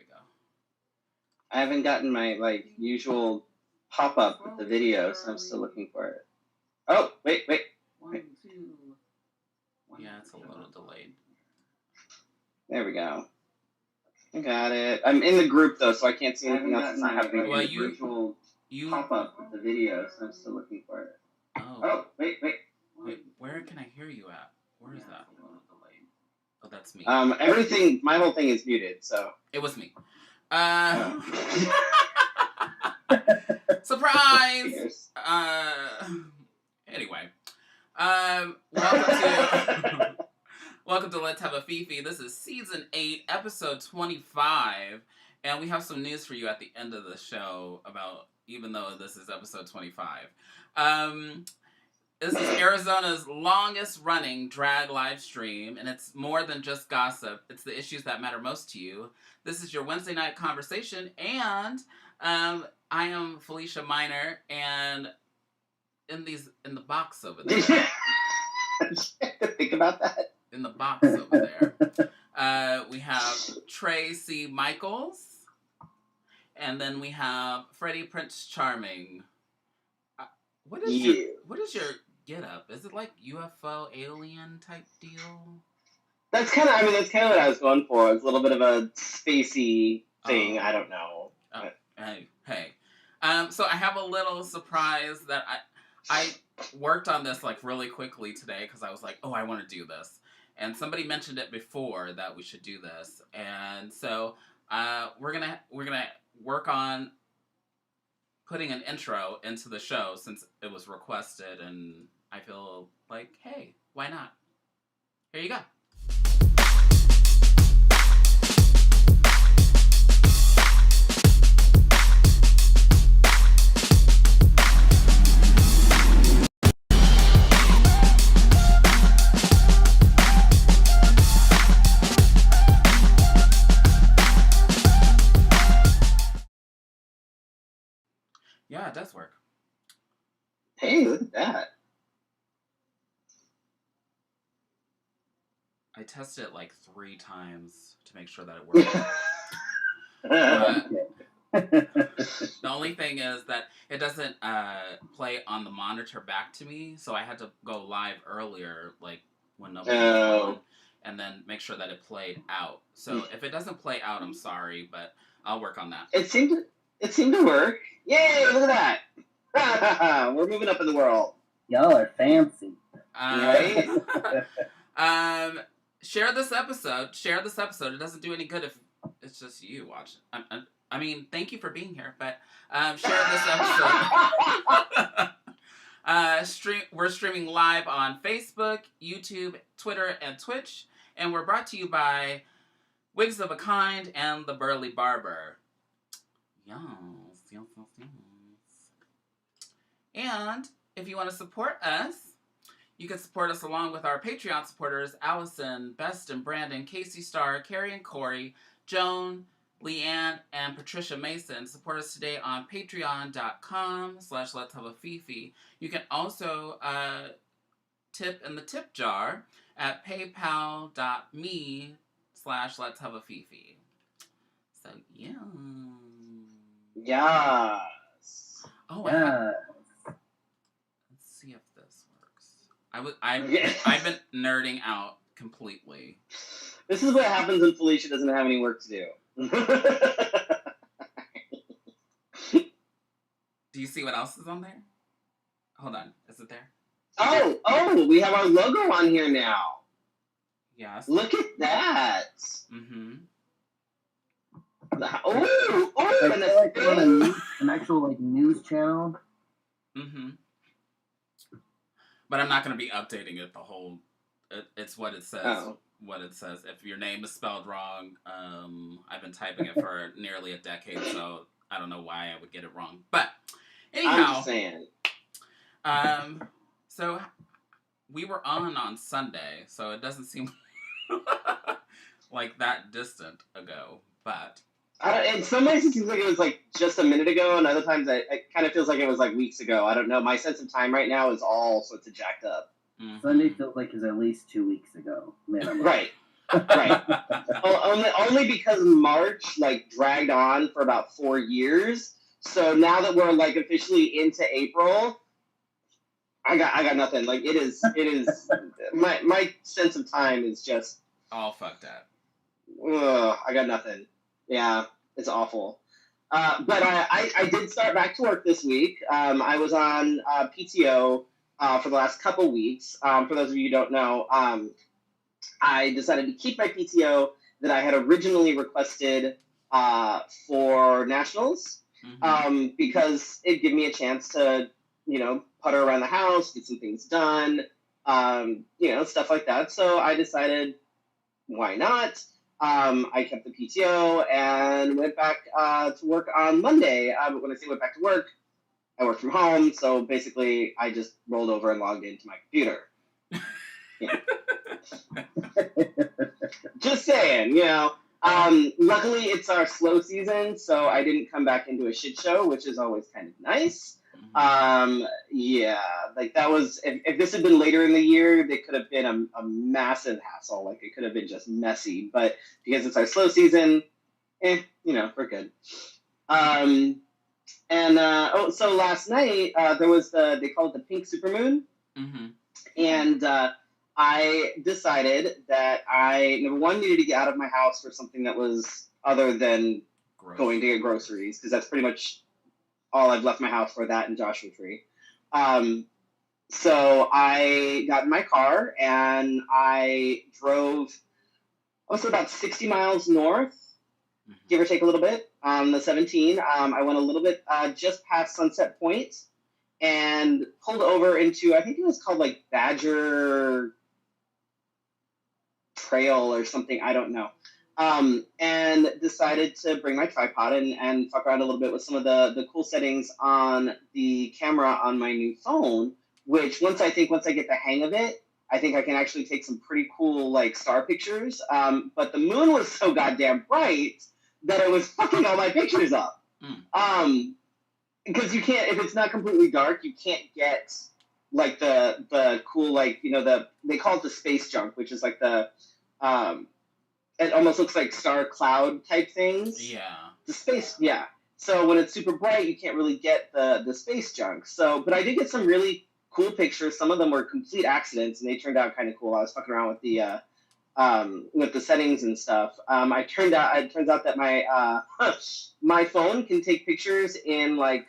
go. I haven't gotten my usual pop-up with the video, so I'm still looking for it. Oh, wait. 1, 2. Yeah, it's a little delayed. There we go. I got it. I'm in the group though, so I can't see anything else that's not happening. Well, you pop up with the video, so I'm still looking for it. Oh, wait. Where can I hear you at? Where is that? Oh, that's me. Everything. My whole thing is muted, so it was me. Surprise! Anyway, welcome to Let's Have a Fefe. This is season 8, episode 25, and we have some news for you at the end of the show about, even though this is episode 25. This is Arizona's longest running drag live stream, and it's more than just gossip. It's the issues that matter most to you. This is your Wednesday night conversation, and I am Felicia Minor, and in the box over there. I have to think about that. In the box over there, we have Trey C. Michaels, and then we have Freddy Prinze Charming. What is your get up? Is it like UFO alien type deal? That's kind of what I was going for. It's a little bit of a spacey thing. I don't know. Oh, hey. So I have a little surprise that I worked on this really quickly today because I was like, oh, I want to do this. And somebody mentioned it before that we should do this. And so we're gonna work on putting an intro into the show since it was requested, and I feel like, hey, why not? Here you go. Yeah, it does work. Hey, look at that. I tested it 3 times to make sure that it worked. The only thing is that it doesn't play on the monitor back to me, so I had to go live earlier, when nobody was on, and then make sure that it played out. So if it doesn't play out, I'm sorry, but I'll work on that. It seemed to work. Yay, look at that. We're moving up in the world. Y'all are fancy. Right? Share this episode. It doesn't do any good if it's just you watching. I mean, thank you for being here, but share this episode. We're streaming live on Facebook, YouTube, Twitter, and Twitch, and we're brought to you by Wigs of a Kind and The Burly Barber. Yes. And if you want to support us, you can support us along with our Patreon supporters, Allison, Best and Brandon, Casey Starr, Carrie and Corey, Joan, Leanne, and Patricia Mason. Support us today on patreon.com/Let's Have a Fefe. You can also tip in the tip jar at paypal.me/Let's Have a Fefe. So, yeah. Yes. Oh, let's see if this works. I've been nerding out completely. This is what happens when Felicia doesn't have any work to do. Do you see what else is on there? Hold on. Is it there? Oh, we have our logo on here now. Yes. Look at that. Mm-hmm. Oh, and it's an actual news channel. Mm-hmm. But I'm not going to be updating it the whole. It's what it says. Oh. What it says. If your name is spelled wrong, I've been typing it for nearly a decade, so I don't know why I would get it wrong. But anyhow, I'm just saying. So we were on Sunday, so it doesn't seem like that distant ago, but. In some ways, it seems like it was just a minute ago, and other times it kind of feels like it was weeks ago. I don't know. My sense of time right now is all sorts of jacked up. Mm-hmm. Sunday feels like it's at least 2 weeks ago. Right. Right. Only because March like dragged on for about 4 years. So now that we're like officially into April, I got nothing. Like it is my sense of time is just all fucked up. I got nothing. Yeah, it's awful. But I did start back to work this week. I was on PTO for the last couple weeks. For those of you who don't know, I decided to keep my PTO that I had originally requested for nationals, because it gave me a chance to, putter around the house, get some things done, stuff like that. So I decided, why not? I kept the PTO and went back to work on Monday. But when I say went back to work, I work from home. So basically, I just rolled over and logged into my computer. Yeah. Just saying, luckily it's our slow season, so I didn't come back into a shit show, which is always kind of nice. Yeah, like that was, if this had been later in the year, it could have been a massive hassle. Like it could have been just messy, but because it's our slow season, we're good. So last night, there was they call it the pink supermoon. And I decided that I, number one, needed to get out of my house for something that was other than going to get groceries, because that's pretty much all I've left my house for, that and Joshua Tree. So I got in my car and I drove, about 60 miles north, give or take a little bit, on the 17. I went a little bit just past Sunset Point and pulled over into, I think it was called like Badger Trail or something, I don't know. And decided to bring my tripod and fuck around a little bit with some of the cool settings on the camera on my new phone, which once I get the hang of it, I think I can actually take some pretty cool like star pictures. But the moon was so goddamn bright that it was fucking all my pictures up. Because you can't, if it's not completely dark, you can't get like the cool, like, they call it the space junk, which is like the, it almost looks like star cloud type things. Yeah. The space, yeah. So when it's super bright, you can't really get the space junk. So, but I did get some really cool pictures. Some of them were complete accidents, and they turned out kind of cool. I was fucking around with the settings and stuff. It turns out that my my phone can take pictures in like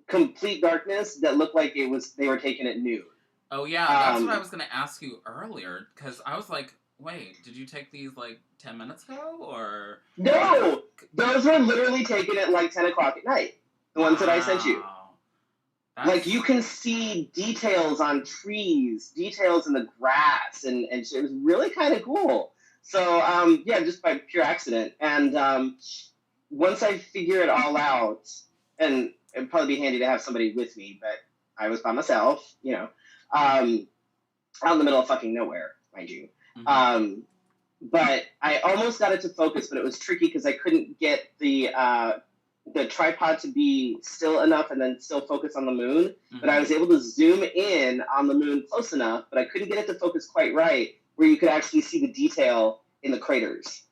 complete darkness that look like they were taken at noon. Oh yeah, that's what I was gonna ask you earlier, because I was like, wait, did you take these like 10 minutes ago, or? No, those were literally taken at like 10 o'clock at night. The ones that I sent you. Like you can see details on trees, details in the grass, and it was really kind of cool. So just by pure accident. And once I figure it all out, and it'd probably be handy to have somebody with me, but I was by myself, out in the middle of fucking nowhere, mind you. But I almost got it to focus, but it was tricky because I couldn't get the tripod to be still enough and then still focus on the moon. But I was able to zoom in on the moon close enough, but I couldn't get it to focus quite right where you could actually see the detail in the craters.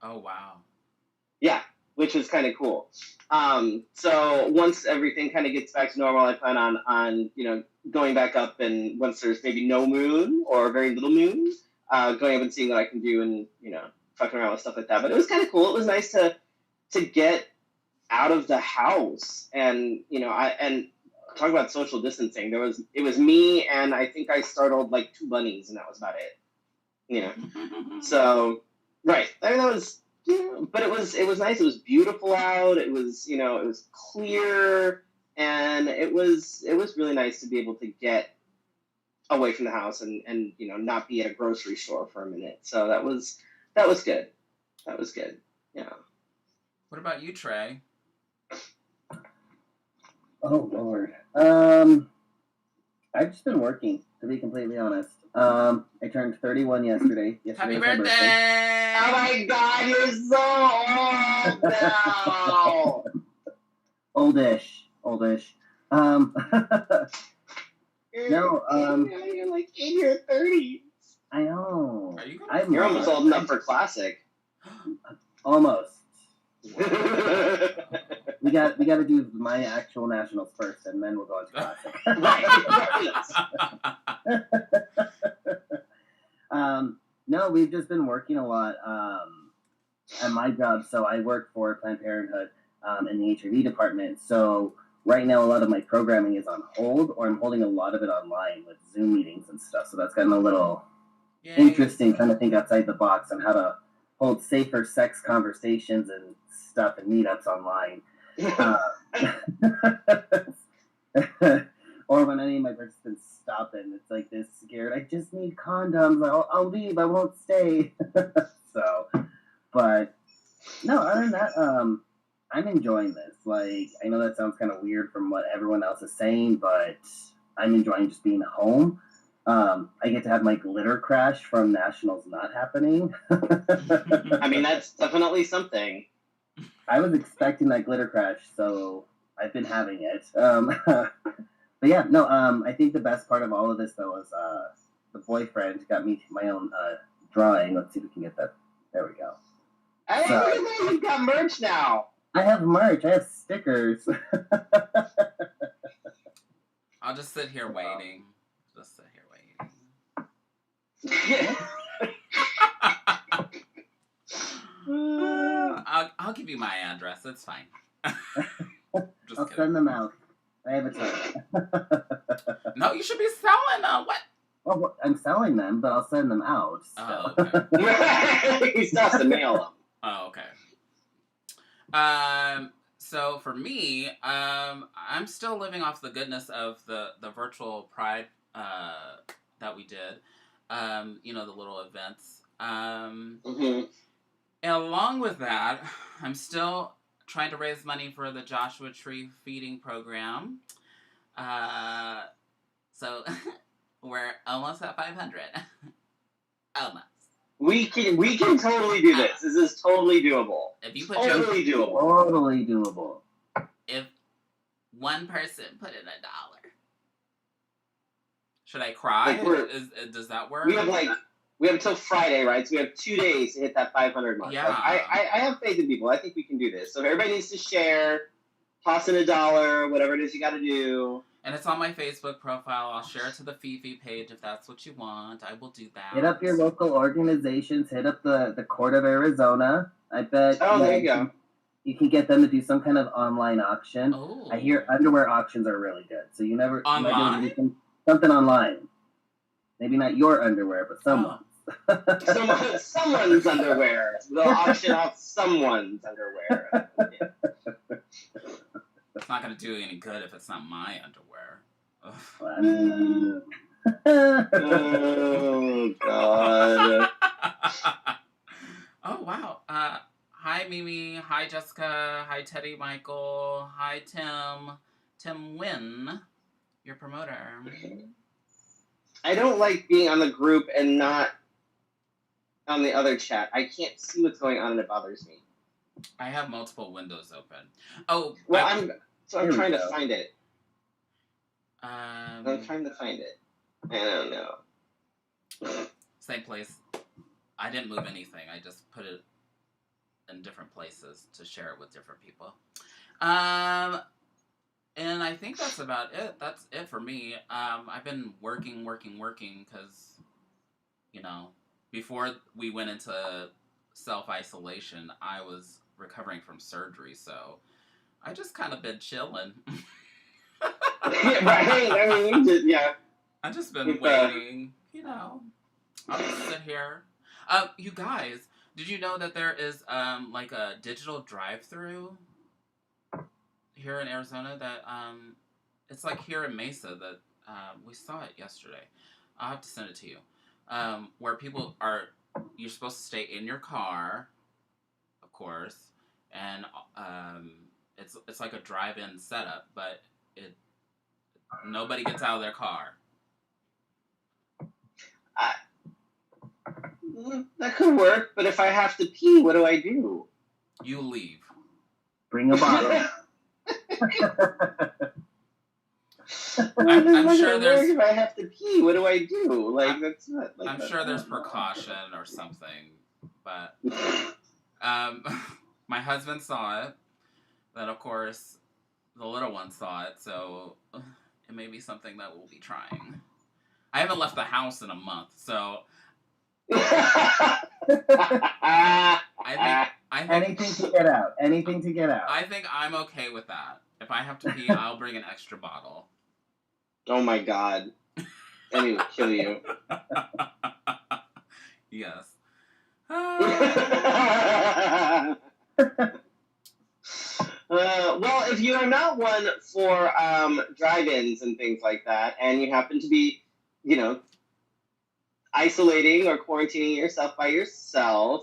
Oh, wow. Yeah, which was kind of cool. So once everything kind of gets back to normal, I plan on going back up, and once there's maybe no moon or very little moon, going up and seeing what I can do and, fucking around with stuff like that. But it was kind of cool. It was nice to get out of the house and, and talk about social distancing. It was me, and I think I startled like 2 bunnies, and that was about it, So, right. I mean, that was, but it was nice. It was beautiful out. It was, it was clear, and it was really nice to be able to get away from the house and not be at a grocery store for a minute. So that was good. That was good. Yeah. What about you, Trey? Oh Lord. I've just been working, to be completely honest. I turned 31 yesterday. Happy Yesterday's birthday! my birthday. Oh my God, you're so old now. Oldish. You're like in your 30s. I know. Are you gonna You're almost old enough for classic. Almost. We got to do my actual nationals first, and then we'll go into classic. No, we've just been working a lot at my job. So I work for Planned Parenthood in the HIV department. So right now, a lot of my programming is on hold, or I'm holding a lot of it online with Zoom meetings and stuff. So that's gotten a little interesting, trying to think outside the box on how to hold safer sex conversations and stuff and meetups online. Or when any of my participants stop and it's like this scared, I just need condoms, I'll leave, I won't stay. So, but no, other than that, I'm enjoying this. Like, I know that sounds kind of weird from what everyone else is saying, but I'm enjoying just being home. I get to have my glitter crash from nationals not happening. I mean, that's definitely something. I was expecting that glitter crash, so I've been having it. But yeah, no, I think the best part of all of this, though, is the boyfriend got me my own drawing. Let's see if we can get that. There we go. Hey, look at that. You've got merch now. I have merch. I have stickers. I'll just sit here waiting. I'll give you my address. It's fine. I'll send them out. I have a ton. No, you should be selling them. What? Well, I'm selling them, but I'll send them out. So. Oh, okay. He still has to mail them. Oh, okay. So for me, I'm still living off the goodness of the virtual Pride that we did. You know, the little events. Mm-hmm. And along with that, I'm still trying to raise money for the Joshua Tree feeding program. So we're almost at 500. Almost. We can totally do this. This is totally doable. If you put totally doable. Totally doable. If one person put in $1. Should I cry? Does that work? We have until Friday, right? So we have 2 days to hit that 500 mark. Yeah. Like, I have faith in people. I think we can do this. So everybody needs to share, toss in $1, whatever it is you got to do. And it's on my Facebook profile. I'll share it to the Fefe page if that's what you want. I will do that. Hit up your local organizations. Hit up the Court of Arizona. I bet. Oh, there you go. You can get them to do some kind of online auction. Oh. I hear underwear auctions are really good. So you might be able to do something online. Maybe not your underwear, but someone's. Oh. Someone's underwear. They'll auction off someone's underwear. It's not going to do any good if it's not my underwear. Oh, God. Oh, wow. Hi, Mimi. Hi, Jessica. Hi, Teddy Michael. Hi, Tim. Tim Wynn, your promoter. I don't like being on the group and not on the other chat. I can't see what's going on and it bothers me. I have multiple windows open. Oh, well, I'm trying to find it. I'm trying to find it. I don't know. Same place. I didn't move anything. I just put it in different places to share it with different people. And I think that's about it. That's it for me. I've been working because, you know, before we went into self-isolation, I was recovering from surgery, so I just kind of been chilling. Yeah, right. I mean, I've just been waiting, you know. I'll just sit here. You guys, did you know that there is like a digital drive-through here in Arizona that it's like here in Mesa that we saw it yesterday. I'll have to send it to you. Where people you're supposed to stay in your car, of course, and it's like a drive-in setup, but nobody gets out of their car. That could work, but if I have to pee, what do I do? You leave. Bring a bottle. I'm sure there's. If I have to pee, what do I do? Like that's not. Like, I'm sure there's precaution or something, but my husband saw it. Then of course the little one saw it, so it may be something that we'll be trying. I haven't left the house in a month, so I think anything to get out. Anything to get out. I think I'm okay with that. If I have to pee, I'll bring an extra bottle. Oh my god. And he will kill you. Yes. Well, if you are not one for drive-ins and things like that, and you happen to be, isolating or quarantining yourself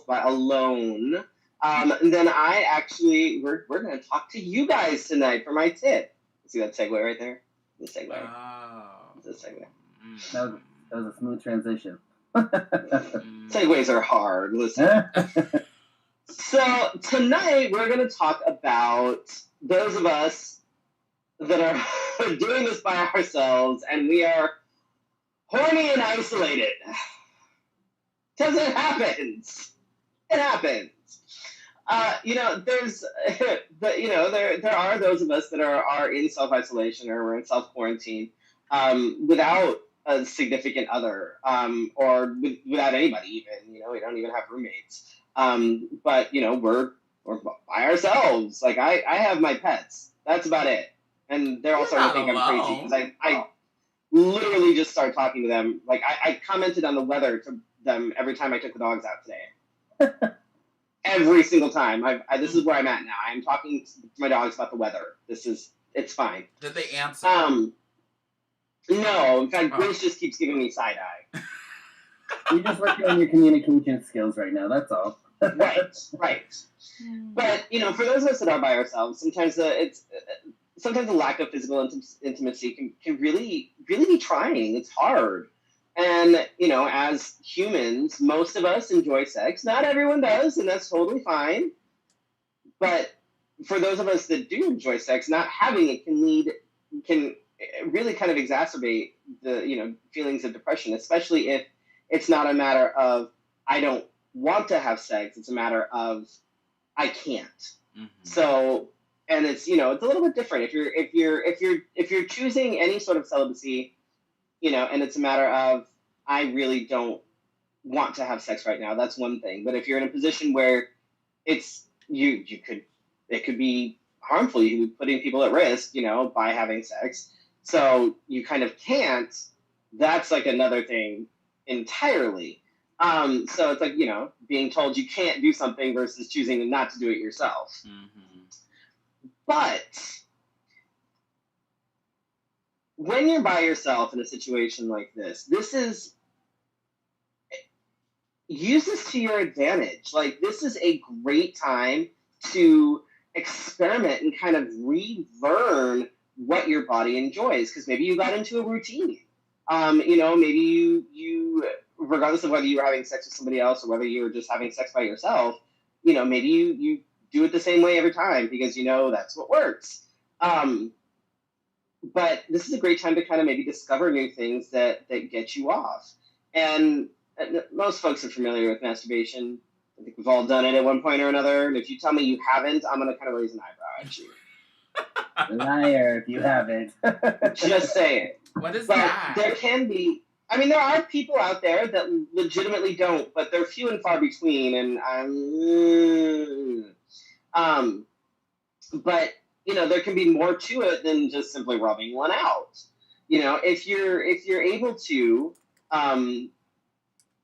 alone, then we're going to talk to you guys tonight for my tip. See that segue right there? The segue. Oh. The segue. That was a smooth transition. Segues are hard. Listen. So tonight we're going to talk about those of us that are doing this by ourselves, and we are horny and isolated. Because it happens. It happens. There's, there are those of us that are in self-isolation or we're in self-quarantine without a significant other or without anybody even. We don't even have roommates. But we're by ourselves. Like I have my pets. That's about it. And they're all starting to think I'm crazy because I literally just started talking to them. Like I commented on the weather to them every time I took the dogs out today. Every single time. This is where I'm at now. I'm talking to my dogs about the weather. It's fine. Did they answer? No. In fact, Grace just keeps giving me side eye. You're just working on your communication skills right now. That's all. Right. But for those of us that are by ourselves, sometimes sometimes the lack of physical intimacy can really, really be trying. It's hard. And, as humans, most of us enjoy sex. Not everyone does, and that's totally fine. But for those of us that do enjoy sex, not having it can really kind of exacerbate the, feelings of depression, especially if it's not a matter of I don't want to have sex. It's a matter of I can't. Mm-hmm. So, and it's it's a little bit different if you're choosing any sort of celibacy, and it's a matter of I really don't want to have sex right now. That's one thing. But if you're in a position where it could be harmful. You could be putting people at risk, by having sex. So you kind of can't. That's like another thing entirely. So it's like, being told you can't do something versus choosing not to do it yourself. Mm-hmm. But when you're by yourself in a situation like this use this to your advantage. Like, this is a great time to experiment and kind of relearn what your body enjoys. Because maybe you got into a routine. Maybe you regardless of whether you were having sex with somebody else or whether you were just having sex by yourself, maybe you do it the same way every time because that's what works. But this is a great time to kind of maybe discover new things that get you off. And most folks are familiar with masturbation. I think we've all done it at one point or another. And if you tell me you haven't, I'm going to kind of raise an eyebrow at you. Liar if you haven't. Just say it. What is but that? There can be. I mean, there are people out there that legitimately don't, but they're few and far between. And but there can be more to it than just simply rubbing one out. If you're able to,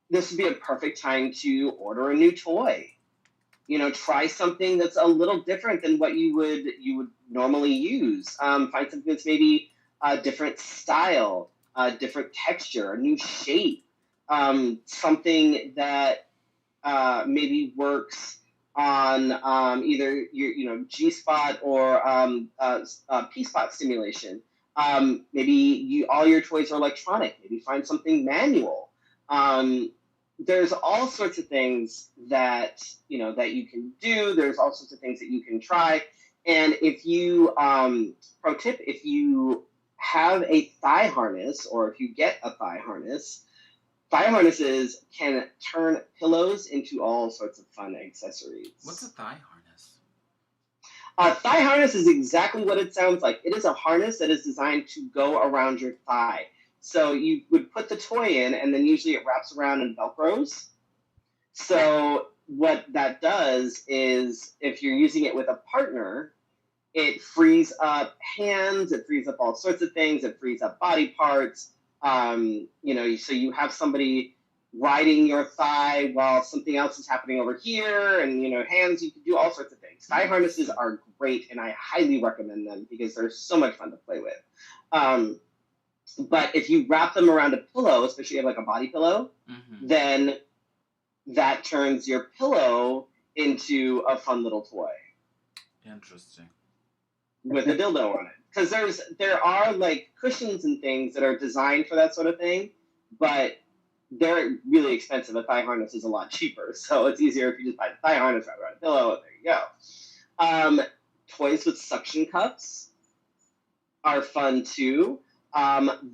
this would be a perfect time to order a new toy. Try something that's a little different than what you would normally use. Find something that's maybe a different style, a different texture, a new shape, something that maybe works on either your G-spot or P-spot stimulation. Maybe all your toys are electronic. Maybe find something manual. There's all sorts of things that that you can do. There's all sorts of things that you can try. And if you pro tip, if you have a thigh harness, or if you get a thigh harnesses can turn pillows into all sorts of fun accessories. What's a thigh harness? A thigh harness is exactly what it sounds like. It is a harness that is designed to go around your thigh. So you would put the toy in, and then usually it wraps around and Velcros. So what that does is, if you're using it with a partner, it frees up hands, it frees up all sorts of things, it frees up body parts. So you have somebody riding your thigh while something else is happening over here, and hands, you can do all sorts of things. Thigh harnesses are great, and I highly recommend them because they're so much fun to play with. But if you wrap them around a pillow, especially if you have like a body pillow, then that turns your pillow into a fun little toy. Interesting. With a dildo on it. Because there are like cushions and things that are designed for that sort of thing, but they're really expensive. A thigh harness is a lot cheaper. So it's easier if you just buy the thigh harness, wrap around a pillow, and there you go. Toys with suction cups are fun too.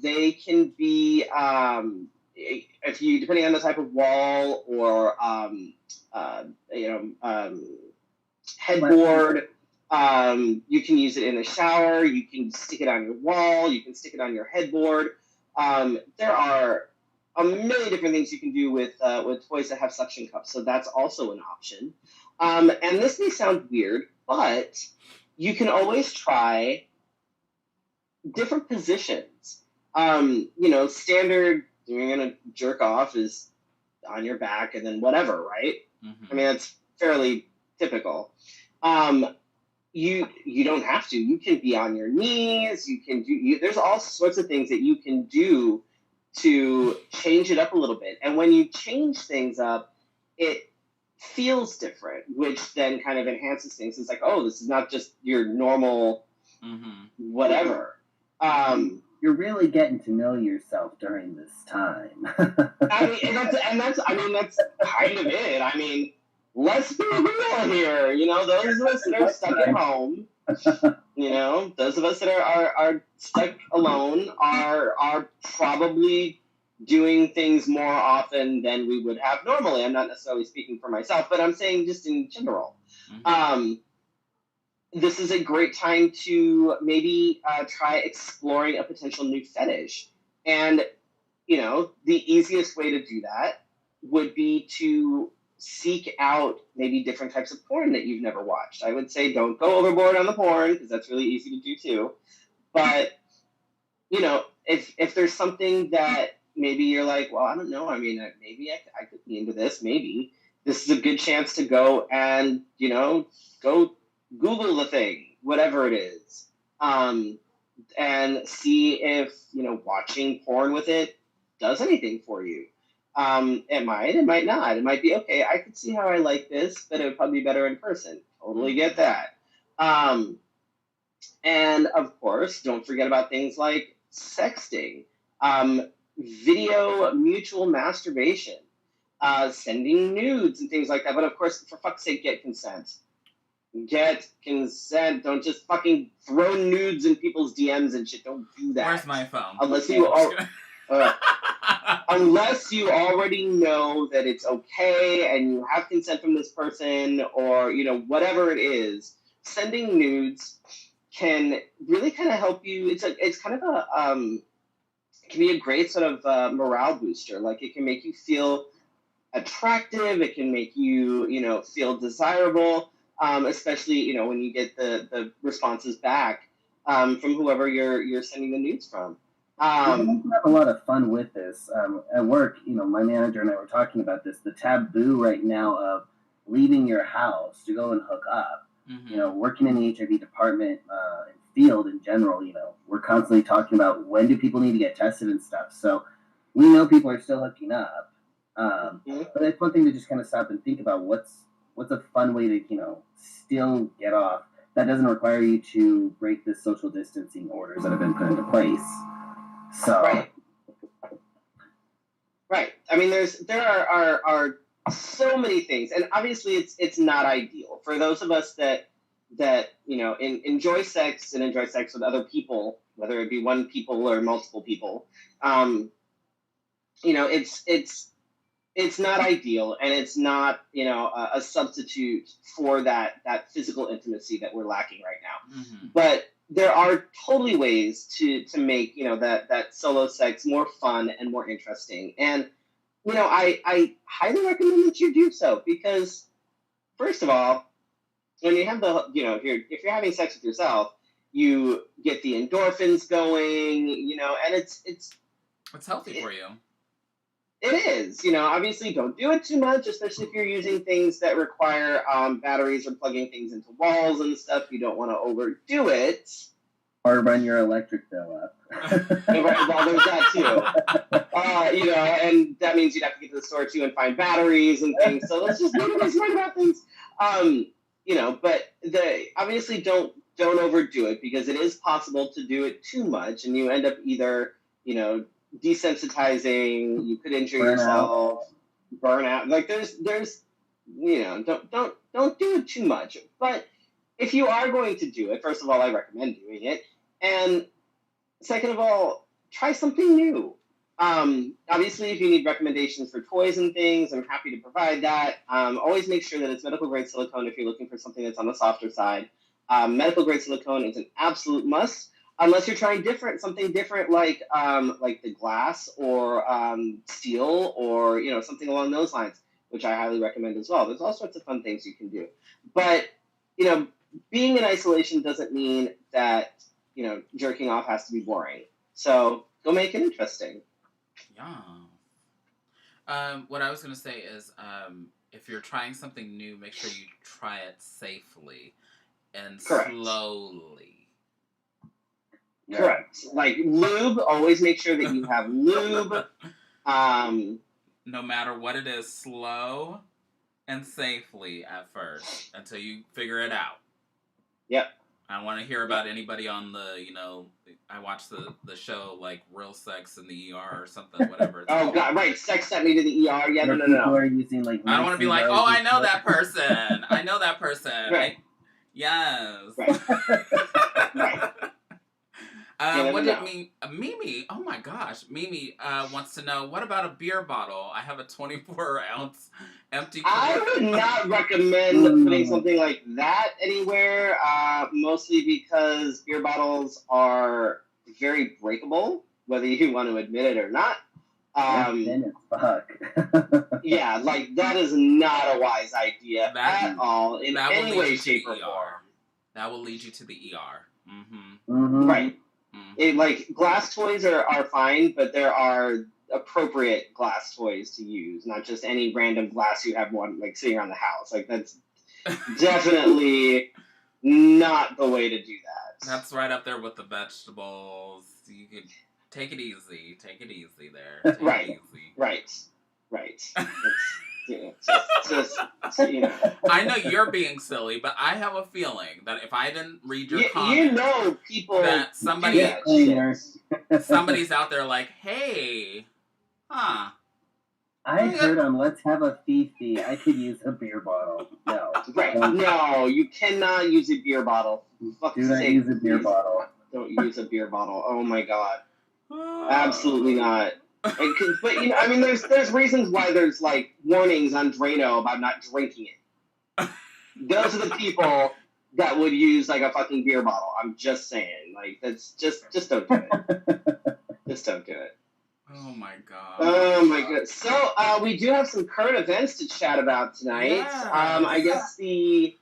They can be, depending on the type of wall or, headboard, you can use it in the shower. You can stick it on your wall. You can stick it on your headboard. There are a million different things you can do with toys that have suction cups. So that's also an option. And this may sound weird, but you can always try different positions. Standard, you're going to jerk off is on your back and then whatever, right? Mm-hmm. I mean, that's fairly typical. You don't have to. You can be on your knees. You can do. There's all sorts of things that you can do to change it up a little bit. And when you change things up, it feels different, which then kind of enhances things. It's like, oh, this is not just your normal whatever. You're really getting to know yourself during this time. that's kind of it. I mean, let's be real here. Those of us that are stuck at home, those of us that are stuck alone are probably doing things more often than we would have normally. I'm not necessarily speaking for myself, but I'm saying just in general. This is a great time to maybe try exploring a potential new fetish. And, the easiest way to do that would be to seek out maybe different types of porn that you've never watched. I would say don't go overboard on the porn, because that's really easy to do too. But, if there's something that maybe you're like, well, I don't know. I mean, maybe I could be into this. Maybe this is a good chance to go and, go Google the thing, whatever it is, and see if, watching porn with it does anything for you. It might not. It might be, okay, I could see how I like this, but it would probably be better in person. Totally get that. And of course, don't forget about things like sexting, video mutual masturbation, sending nudes and things like that. But of course, for fuck's sake, get consent. Get consent. Don't just fucking throw nudes in people's DMs and shit. Don't do that. Where's my phone? Unless you already know that it's okay and you have consent from this person, or whatever it is. Sending nudes can really kind of help you. It's kind of it can be a great sort of morale booster. Like, it can make you feel attractive. It can make you feel desirable. Especially, when you get the responses back from whoever you're sending the nudes from. We have a lot of fun with this. At work, my manager and I were talking about this. The taboo right now of leaving your house to go and hook up. Working in the HIV department and field in general, we're constantly talking about when do people need to get tested and stuff. So we know people are still hooking up. But it's one thing to just kind of stop and think about what's a fun way to, still get off that doesn't require you to break the social distancing orders that have been put into place. So right. I mean, there are so many things, and obviously it's not ideal for those of us that that enjoy sex and enjoy sex with other people, whether it be one people or multiple people. It's not ideal, and it's not a substitute for that physical intimacy that we're lacking right now. Mm-hmm. But there are totally ways to make that solo sex more fun and more interesting. And I highly recommend that you do so, because first of all, when you have if you're having sex with yourself, you get the endorphins going, and it's healthy for you. It is, obviously don't do it too much, especially if you're using things that require batteries or plugging things into walls and stuff. You don't want to overdo it. Or run your electric bill up. Well, there's that too. And that means you'd have to get to the store too and find batteries and things. So let's just be smart about things. But obviously don't overdo it, because it is possible to do it too much and you end up either, desensitizing, you could injure yourself, burn out. Like there's don't do it too much. But if you are going to do it, first of all, I recommend doing it, and second of all, try something new. Obviously, if you need recommendations for toys and things, I'm happy to provide that. Always make sure that it's medical grade silicone if you're looking for something that's on the softer side. Medical grade silicone is an absolute must, unless you're trying something different like the glass or steel or something along those lines, which I highly recommend as well. There's all sorts of fun things you can do, but being in isolation doesn't mean that jerking off has to be boring. So go make it interesting. Yeah. What I was going to say is, if you're trying something new, make sure you try it safely and Correct. Slowly. Yeah. Correct. Like lube, always make sure that you have lube. No matter what it is, slow and safely at first until you figure it out. Yep. I don't want to hear about anybody on the, I watched the show like Real Sex in the ER or something, whatever. Oh God, right. Sex sent me to the ER. Yeah, no. Are using, like, I don't want to be like, oh, I know that person. I know that person. Right. Yes. Right. Right. What did Mimi? Oh my gosh, Mimi wants to know, what about a beer bottle? I have a 24-ounce empty. I would not recommend putting something like that anywhere. Mostly because beer bottles are very breakable, whether you want to admit it or not. Fuck. Yeah, like that is not a wise idea at all in any way, shape, or form. That will lead you to the ER. Mm-hmm. Mm-hmm. Right. Like glass toys are fine, but there are appropriate glass toys to use, not just any random glass you have one like sitting around the house. Like that's definitely not the way to do that. That's right up there with the vegetables. You could take it easy. Take it easy there. Right. It easy. Right. I know you're being silly, but I have a feeling that if I didn't read your comments, people that somebody's out there like, hey, I heard on Let's Have a Fefe, I could use a beer bottle. No. Right. No, you cannot use a beer bottle. Do not use a beer bottle. Don't use a beer bottle. Oh my God. Absolutely not. But there's reasons why there's like warnings on Drano about not drinking it. Those are the people that would use like a fucking beer bottle. I'm just saying, like that's just don't do it. Just don't do it. Oh my God. Oh my God. So we do have some current events to chat about tonight. Yes. I guess the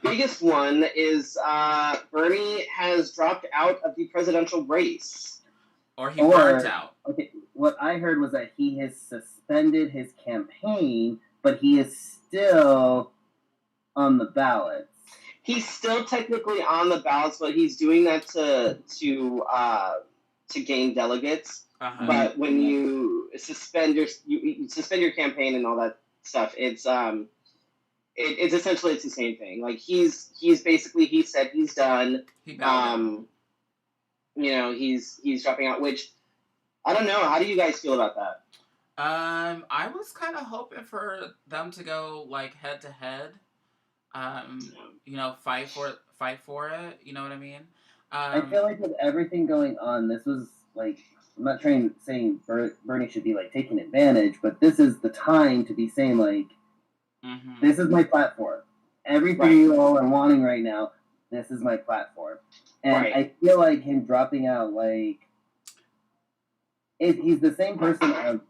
biggest one is Bernie has dropped out of the presidential race. Or he burnt out. Okay, what I heard was that he has suspended his campaign, but he is still on the ballots. He's still technically on the ballots, but he's doing that to gain delegates. Uh-huh. But when you suspend your campaign and all that stuff, it's essentially it's the same thing. Like he's basically he said he's done. He's dropping out, which I don't know. How do you guys feel about that? I was kind of hoping for them to go like head to head. fight for it. You know what I mean? I feel like with everything going on, this was like, I'm not saying Bernie should be like taking advantage, but this is the time to be saying like, this is my platform. Everything you all are wanting right now, this is my platform. And I feel like him dropping out, like, he's the same person of,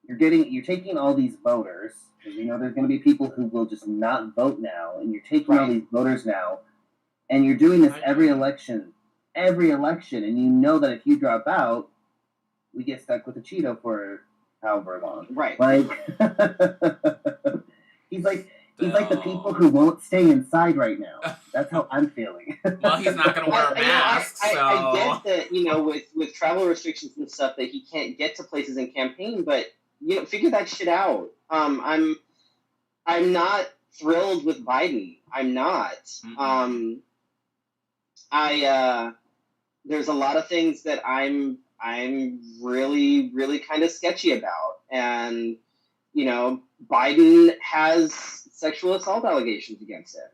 you're taking all these voters, because there's going to be people who will just not vote now, and you're taking all these voters now, and you're doing this every election, and you know that if you drop out, we get stuck with a Cheeto for however long. Right. Like, he's like the people who won't stay inside right now. That's how I'm feeling. Well, he's not going to wear a mask, so... I get that, with travel restrictions and stuff, that he can't get to places and campaign, but, figure that shit out. I'm not thrilled with Biden. I'm not. There's a lot of things that I'm really, really kind of sketchy about. And, Biden has sexual assault allegations against him.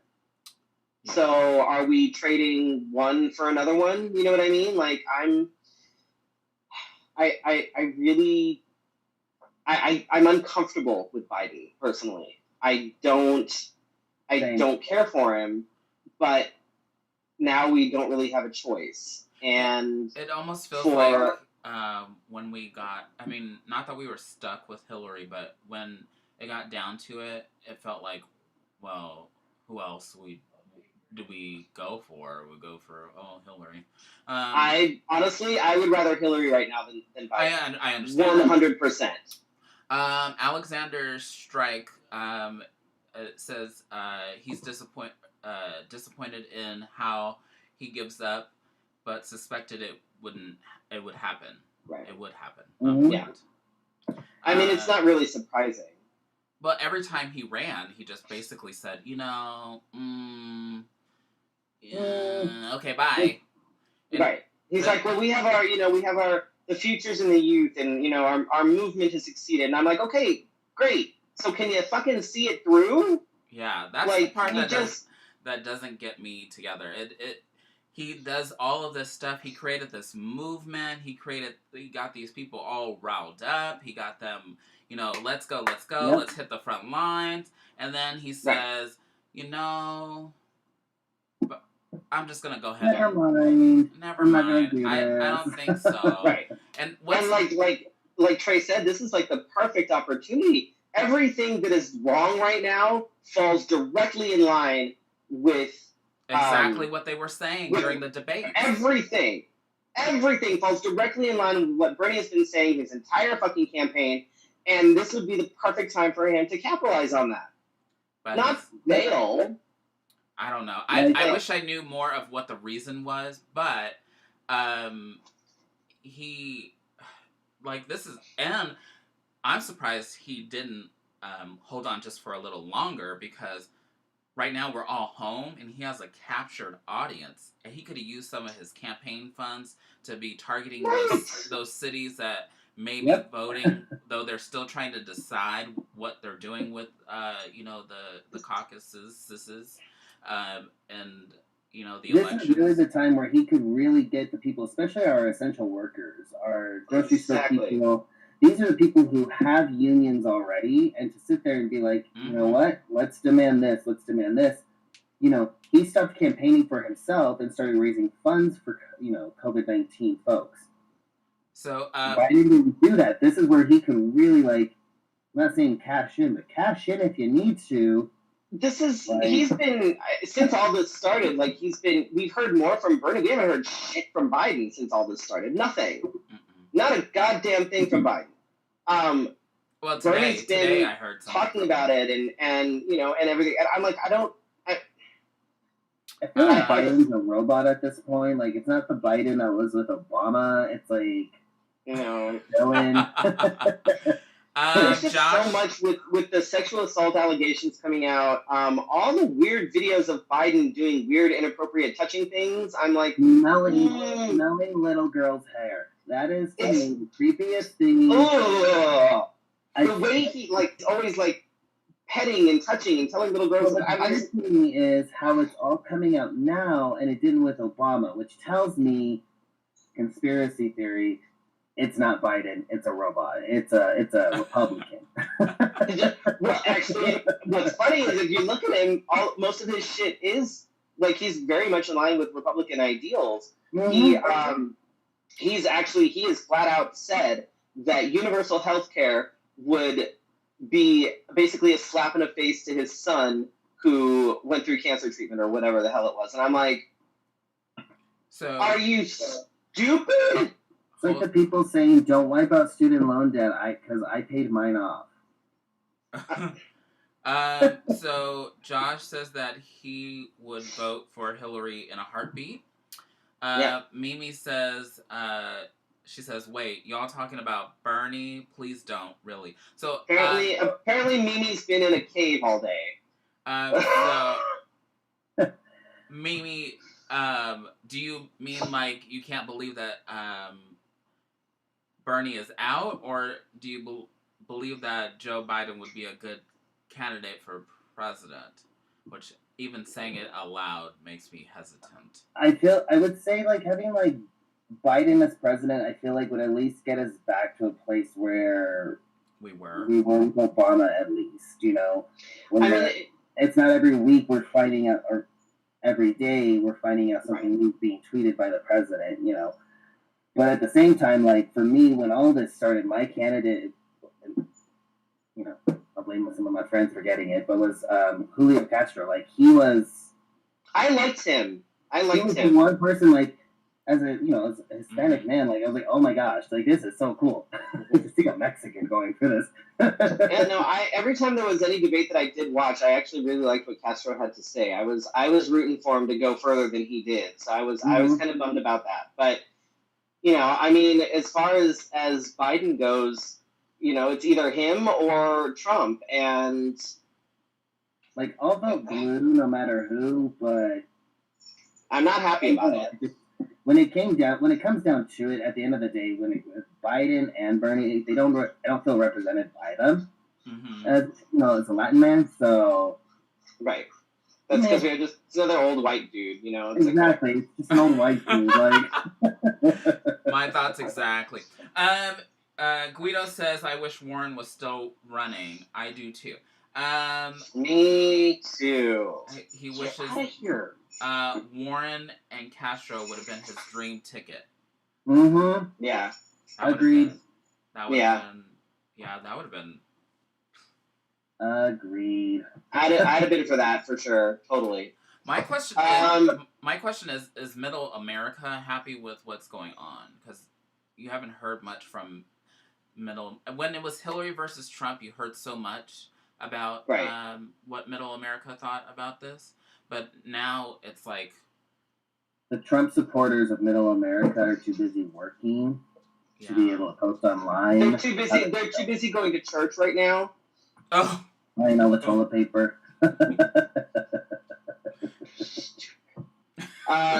So are we trading one for another one? You know what I mean? Like, I'm uncomfortable with Biden personally. I don't care for him, but now we don't really have a choice. And it almost feels like when we got, not that we were stuck with Hillary, but when it got down to it, it felt like, well, who else do we go for? We go for Hillary. I would rather Hillary right now than Biden. I understand. 100%. Alexander Strike says he's disappointed in how he gives up, but suspected it would happen. Right. It would happen. Yeah. It's not really surprising. But every time he ran, he just basically said, okay, bye. Right. He's like, well, we have the futures in the youth, and, our movement has succeeded. And I'm like, okay, great. So can you fucking see it through? Yeah, that's the part that doesn't get me together. He does all of this stuff. He created this movement. He got these people all riled up. He got them, let's go, yep. Let's hit the front lines. And then he says, I'm just gonna go ahead. Never mind. I don't think so. Right. And like Trey said, this is like the perfect opportunity. Everything that is wrong right now falls directly in line with exactly what they were saying during the debate. Everything falls directly in line with what Bernie has been saying his entire fucking campaign, and this would be the perfect time for him to capitalize on that. But not fail. I don't know. I wish I knew more of what the reason was, but and I'm surprised he didn't hold on just for a little longer, because right now we're all home and he has a captured audience, and he could have used some of his campaign funds to be targeting those cities that may be voting, though they're still trying to decide what they're doing with the caucuses. And the elections. This is really the time where he could really get the people, especially our essential workers, our grocery store people. These are the people who have unions already, and to sit there and be like, you know what, let's demand this. He stopped campaigning for himself and started raising funds for COVID-19 folks. So why didn't he do that? This is where he could really, I'm not saying cash in, but cash in if you need to. He's been, since all this started, we've heard more from Bernie. We haven't heard shit from Biden since all this started. Nothing. Not a goddamn thing from Biden. Well, Bernie's been today I heard talking about it and everything. And I'm like, I feel like Biden's a robot at this point. Like, it's not the Biden that was with Obama. It's like, villain. There's just so much with the sexual assault allegations coming out. All the weird videos of Biden doing weird, inappropriate touching things. I'm like, smelling little girls' hair. That is to me the creepiest thing. The way he always petting and touching and telling little girls. Well, the other thing is how it's all coming out now, and it didn't with Obama, which tells me, conspiracy theory, it's not Biden, it's a robot. It's a Republican. Well, actually, what's funny is if you look at him, most of his shit is like he's very much in line with Republican ideals. Mm-hmm. He has flat out said that universal health care would be basically a slap in the face to his son who went through cancer treatment or whatever the hell it was. And I'm like, so are you stupid? It's like the people saying, don't wipe out student loan debt because I paid mine off. So Josh says that he would vote for Hillary in a heartbeat. Mimi says, she says, wait, y'all talking about Bernie? Please don't, really. So apparently Mimi's been in a cave all day. So Mimi, do you mean like you can't believe that Bernie is out, or do you believe that Joe Biden would be a good candidate for president? Which even saying it out loud makes me hesitant. I would say like having like Biden as president, I feel like would at least get us back to a place where we were with Obama, at least, you know. It's not every week we're finding out, or every day we're finding out something new being tweeted by the president, you know. But at the same time, like for me, when all this started, my candidate, you know, I'll blame some of my friends for getting it, but was Julio Castro. Like I liked him. He was the one person, like, as a Hispanic man, like I was like, oh my gosh, like this is so cool. To see a Mexican going for this. Yeah, no, every time there was any debate that I did watch, I actually really liked what Castro had to say. I was rooting for him to go further than he did. So I was kind of bummed about that. But you know, I mean, as far as Biden goes, you know, it's either him or Trump, and like I'll vote blue no matter who, but I'm not happy about it. When it comes down to it, at the end of the day, when Biden and Bernie, I don't feel represented by them. Mm-hmm. As you know, as a Latin man, so right. That's because we're just another old white dude, you know. It's exactly, it's just an old white dude. Like my thoughts exactly. Guido says, "I wish Warren was still running." I do too. Me too. He wishes. Get out of here. Warren and Castro would have been his dream ticket. Mm-hmm. Yeah. Agreed. That would have been. Yeah, that would have been. Agreed. I'd have been for that for sure. Totally. My question is Middle America happy with what's going on? Because you haven't heard much from Middle. When it was Hillary versus Trump, you heard so much about what Middle America thought about this. But now it's like the Trump supporters of Middle America are too busy working to be able to post online. They're too busy. They're too busy going to church right now. Oh, I know, the toilet paper.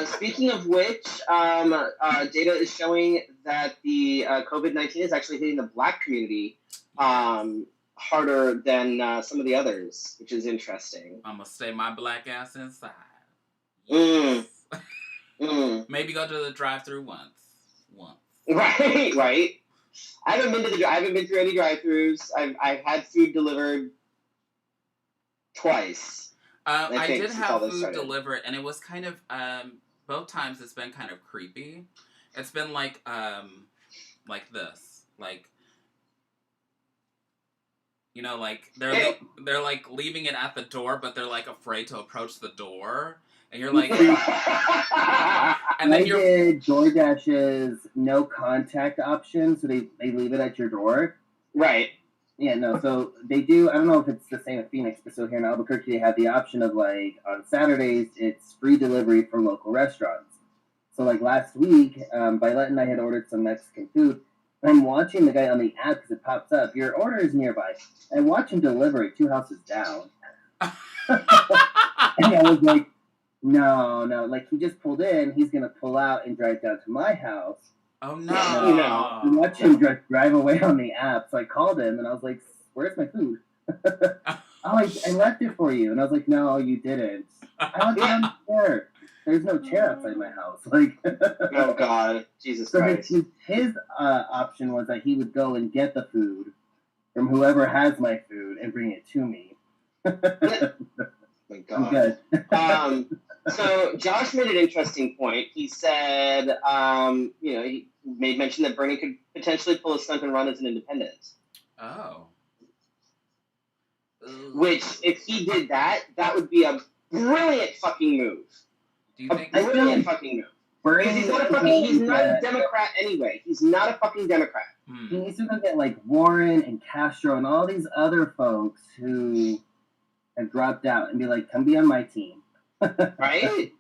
Speaking of which, data is showing that the COVID-19 is actually hitting the Black community harder than some of the others, which is interesting. I'm gonna stay my Black ass inside. Yes. Maybe go to the drive-thru once. Right. I haven't been through any drive-thrus. I've had food delivered twice. I did have food delivered, and it was kind of both times. It's been kind of creepy. It's been like this, like. You know, like they're like leaving it at the door, but they're like afraid to approach the door, and you're like, and then did DoorDash's no contact option, so they leave it at your door. Right. Yeah, no. So they do. I don't know if it's the same in Phoenix, but so here in Albuquerque, they have the option of like on Saturdays it's free delivery for local restaurants. So like last week, Violet and I had ordered some Mexican food. I'm watching the guy on the app because it pops up. Your order is nearby. I watch him deliver it 2 houses down. And I was like, no. Like, he just pulled in. He's going to pull out and drive down to my house. Oh, no. I watched him drive away on the app. So I called him, and I was like, where's my food? oh, I left it for you. And I was like, no, you didn't. I left it on the chair. There's no chair outside my house. Like, Oh God, Jesus so Christ. his option was that he would go and get the food from whoever has my food and bring it to me. My I'm God. good. So Josh made an interesting point. He said, he made mention that Bernie could potentially pull a stunt and run as an independent. Oh. Which, if he did that, that would be a brilliant fucking move. Do you think? Brilliant fucking move. Because he's not a Democrat anyway. He's not a fucking Democrat. He needs to go get like Warren and Castro and all these other folks who have dropped out and be like, come be on my team. Right?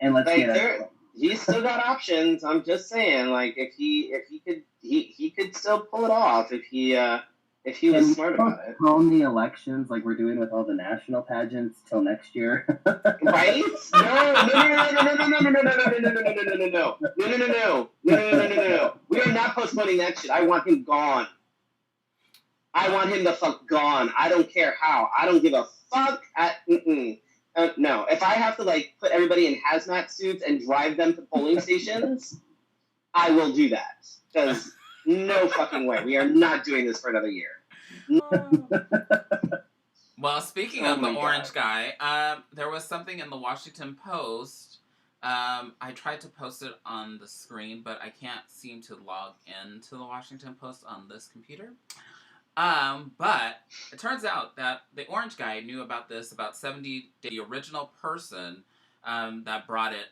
And let's get it. He's still got options. I'm just saying, like, if he could still pull it off if he was smart about it. Postpone the elections like we're doing with all the national pageants till next year. Right? No. We are not postponing that shit. I want him gone. I want him the fuck gone. I don't care how. I don't give a fuck. No. If I have to like put everybody in hazmat suits and drive them to polling stations, I will do that. Because no fucking way. We are not doing this for another year. Well, speaking of the orange guy, there was something in the Washington Post. I tried to post it on the screen, but I can't seem to log into the Washington Post on this computer. But it turns out that the orange guy knew about this about 70 days. The original person that brought it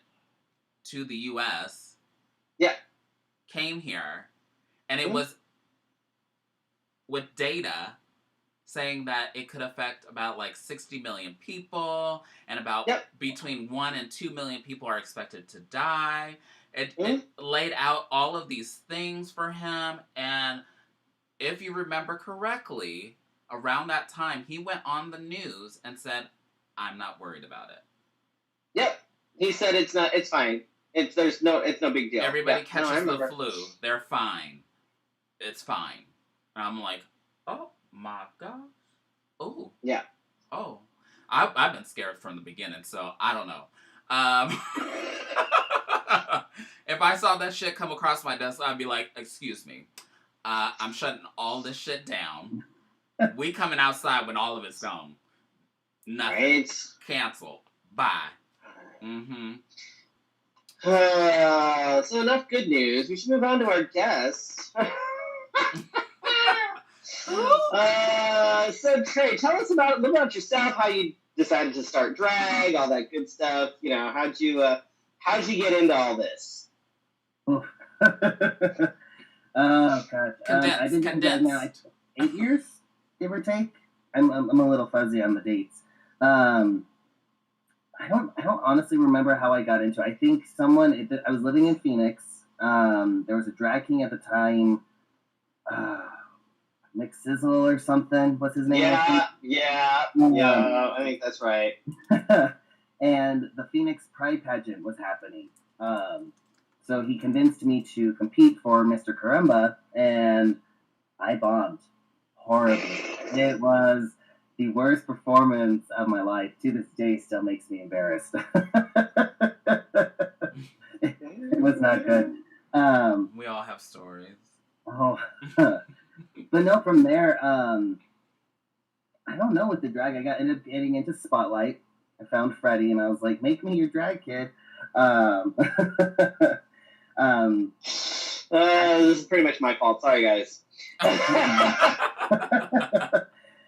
to the U.S. came here, and it was with data saying that it could affect about like 60 million people, and about between 1 and 2 million people are expected to die. It laid out all of these things for him, and if you remember correctly, around that time, he went on the news and said, I'm not worried about it. Yep. He said it's fine. It's no big deal. Everybody catches the flu. They're fine. It's fine. And I'm like, oh my gosh. Oh. Yeah. Oh. I've been scared from the beginning, so I don't know. If I saw that shit come across my desk, I'd be like, excuse me. I'm shutting all this shit down. We coming outside when all of it's gone. Nothing. Right. Cancel. Bye. So enough good news. We should move on to our guest. So Trey, tell us about yourself. How you decided to start drag, all that good stuff. You know, how'd you get into all this? Oh gosh, I've been doing that now 8 years, give or take. I'm a little fuzzy on the dates. I don't honestly remember how I got into it. I think I was living in Phoenix. There was a drag king at the time, Nick Sizzle or something. What's his name? Yeah. I think that's right. And the Phoenix Pride pageant was happening. So he convinced me to compete for Mr. Caramba, and I bombed horribly. It was the worst performance of my life. To this day, still makes me embarrassed. It was not good. We all have stories. Oh, but no, from there, I don't know, with the drag, I ended up getting into Spotlight. I found Freddy, and I was like, make me your drag kid. This is pretty much my fault. Sorry, guys.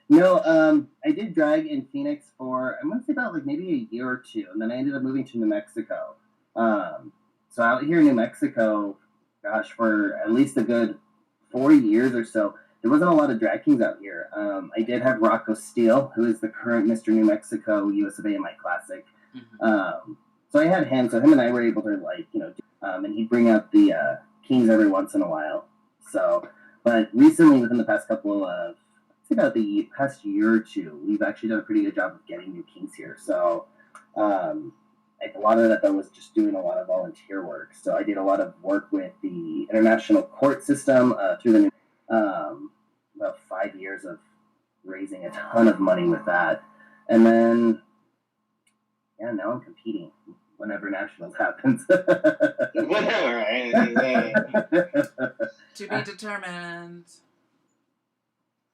No, I did drag in Phoenix for, I'm going to say about like maybe a year or two, and then I ended up moving to New Mexico. So out here in New Mexico, gosh, for at least a good 4 years or so, there wasn't a lot of drag kings out here. I did have Rocco Steele, who is the current Mr. New Mexico USofA MI Classic. So I had him, so him and I were able to, like, you know, and he'd bring out the kings every once in a while. So, but recently, within the past couple of, I'd say about the past year or two, we've actually done a pretty good job of getting new kings here. So, a lot of that, though, was just doing a lot of volunteer work. So I did a lot of work with the international court system through the new, about 5 years of raising a ton of money with that. And then, yeah, now I'm competing whenever nationals happens. Whatever, right? To be determined.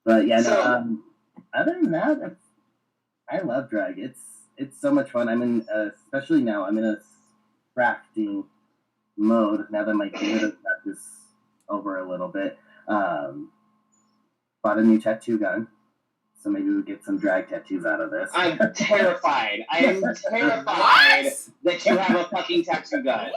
But yeah, So- no, other than that, I love drag. It's so much fun. I'm in, especially now, I'm in a crafting mode now that my glitter stuff is over a little bit. Bought a new tattoo gun, so maybe we'll get some drag tattoos out of this. I'm terrified. I am terrified What? that you have a fucking tattoo gun.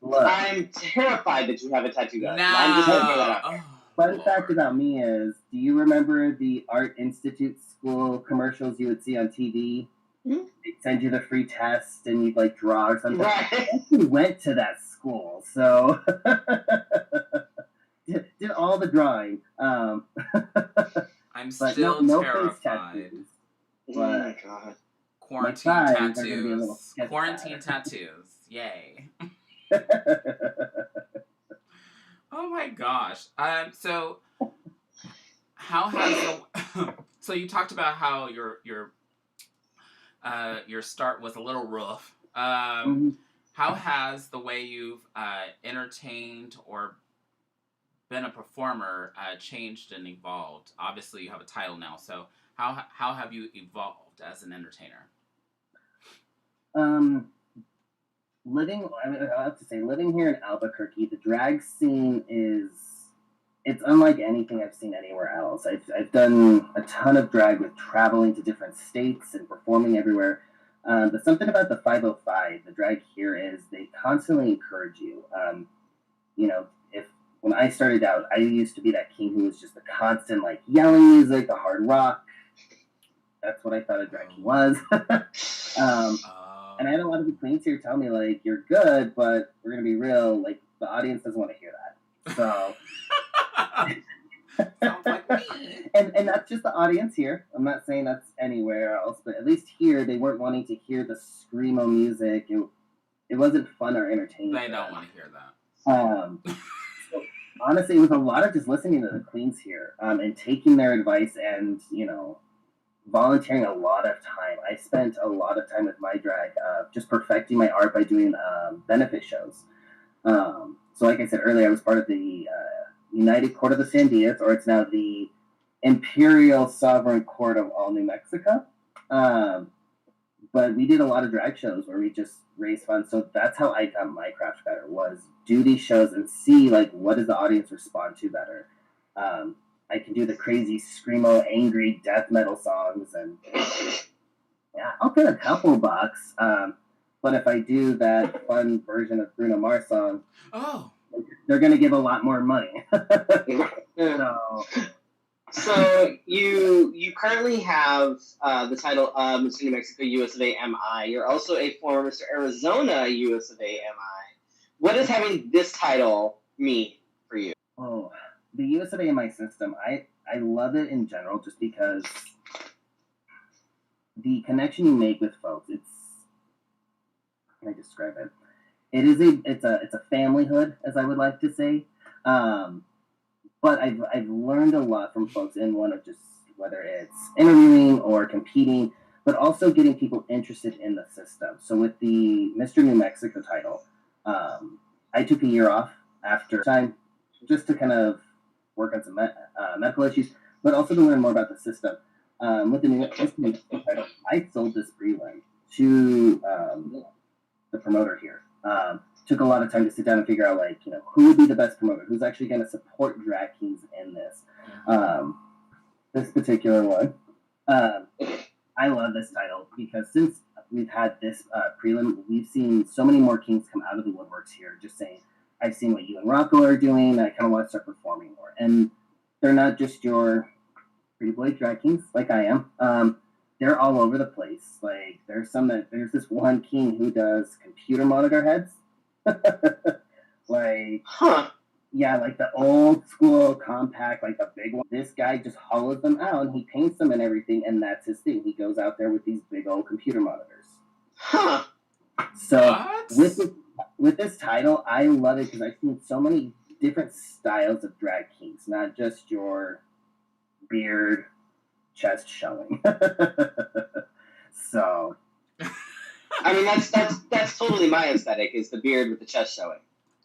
What? I'm terrified that you have a tattoo gun. No. I'm just gonna throw that out there. Fun fact about me is, do you remember the Art Institute school commercials you would see on TV? Mhm. They'd send you the free test and you'd like draw or something. Right. I actually went to that school, so did all the drawing. I'm But still no face terrified. tattoos. Oh my god. Quarantine My thighs are gonna be a little tattoos. sketchy. Quarantine tattoos. Yay. Oh my gosh. So how has the so you talked about how your start was a little rough. Mhm. How has the way you've entertained or been a performer changed and evolved? Obviously, you have a title now, so how have you evolved as an entertainer? I have to say, living here in Albuquerque, the drag scene it's unlike anything I've seen anywhere else. I've done a ton of drag with traveling to different states and performing everywhere. But something about the 505, the drag here is they constantly encourage you. You know, when I started out, I used to be that king who was just the constant like yelling music, the hard rock. That's what I thought a drag king was. And I had a lot of the queens here tell me like, "You're good, but we're gonna be real. Like the audience doesn't want to hear that." So. Sounds like me. And that's just the audience here. I'm not saying that's anywhere else, but at least here they weren't wanting to hear the screamo music. It wasn't fun or entertaining. They don't want to hear that. So honestly, it was a lot of just listening to the queens here and taking their advice and volunteering a lot of time. I spent a lot of time with my drag just perfecting my art by doing benefit shows. So like I said earlier, I was part of the United Court of the Sandias, or it's now the Imperial Sovereign Court of all New Mexico. But we did a lot of drag shows where we just raised funds. So that's how I got my craft better, was do these shows and see like what does the audience respond to better. I can do the crazy screamo, angry death metal songs, and yeah, I'll get a couple bucks. But if I do that fun version of Bruno Mars song, they're going to give a lot more money. So you currently have the title of Mr. New Mexico USofA MI. You're also a former Mr. Arizona USofA MI. What does having this title mean for you? Oh, the USofA MI system, I love it in general just because the connection you make with folks, how can I describe it? It's a familyhood, as I would like to say. But I've learned a lot from folks in one of just whether it's interviewing or competing, but also getting people interested in the system. So with the Mr. New Mexico title, I took a year off after time just to kind of work on some medical issues, but also to learn more about the system. With the New Mexico title, I sold this prelim to the promoter here. Took a lot of time to sit down and figure out, like, who would be the best promoter? Who's actually going to support drag kings in this? This particular one. I love this title because since we've had this prelim, we've seen so many more kings come out of the woodworks here, just saying, I've seen what you and Rocco are doing, and I kind of want to start performing more. And they're not just your pretty boy drag kings like I am. They're all over the place. Like, there's this one king who does computer monitor heads. Like, yeah, like the old school compact, like the big one. This guy just hollows them out and he paints them and everything, and that's his thing. He goes out there with these big old computer monitors. So with this title, I love it because I've seen so many different styles of drag kings, not just your beard, chest showing. So, I mean, that's totally my aesthetic, is the beard with the chest showing.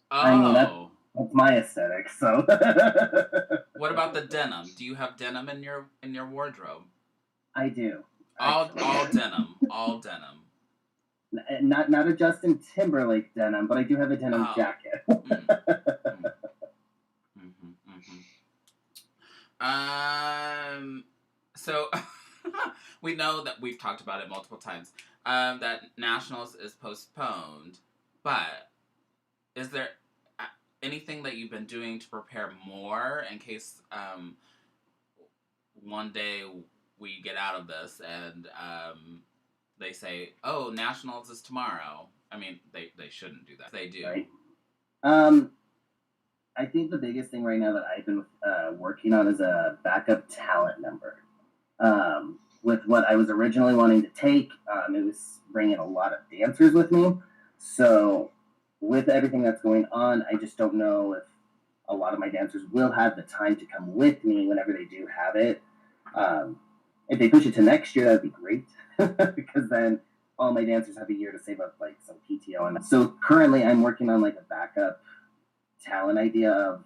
I mean, that's my aesthetic. So, what about the denim? Do you have denim in your wardrobe? I do. All denim, all denim. Not a Justin Timberlake denim, but I do have a denim jacket. So we know that we've talked about it multiple times. That Nationals is postponed, but is there anything that you've been doing to prepare more in case one day we get out of this and they say, "Oh, Nationals is tomorrow." I mean, they shouldn't do that. They do. Right. I think the biggest thing right now that I've been working on is a backup talent number. With what I was originally wanting to take, it was bringing a lot of dancers with me. So with everything that's going on, I just don't know if a lot of my dancers will have the time to come with me whenever they do have it. If they push it to next year, that'd be great, because then all my dancers have a year to save up like some PTO. And so currently I'm working on like a backup talent idea of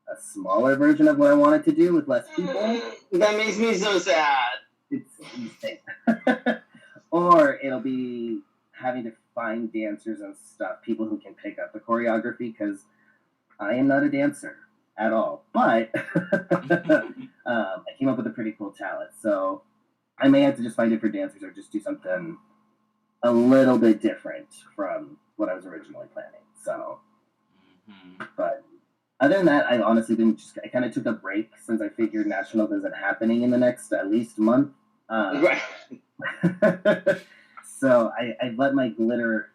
a smaller version of what I wanted to do with less people. That makes me so sad. It's insane. Or it'll be having to find dancers and stuff, people who can pick up the choreography, because I am not a dancer at all. But I came up with a pretty cool talent. So I may have to just find different dancers or just do something a little bit different from what I was originally planning. So, but other than that, I've honestly been I kind of took a break since I figured Nationals isn't happening in the next at least month. Right. So I let my glitter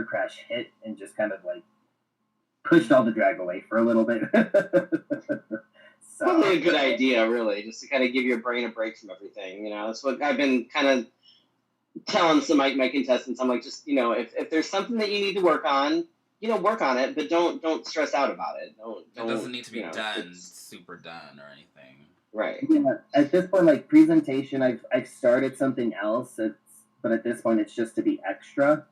crash hit and just kind of like pushed all the drag away for a little bit. So, probably a good idea, really, just to kind of give your brain a break from everything. You know, that's what I've been kind of telling some of my contestants. I'm like, just, you know, if there's something that you need to work on, you know, work on it, but don't stress out about it. It doesn't need to be done, super done or anything. Right. Yeah, at this point, like presentation, I've started something else. But at this point, it's just to be extra.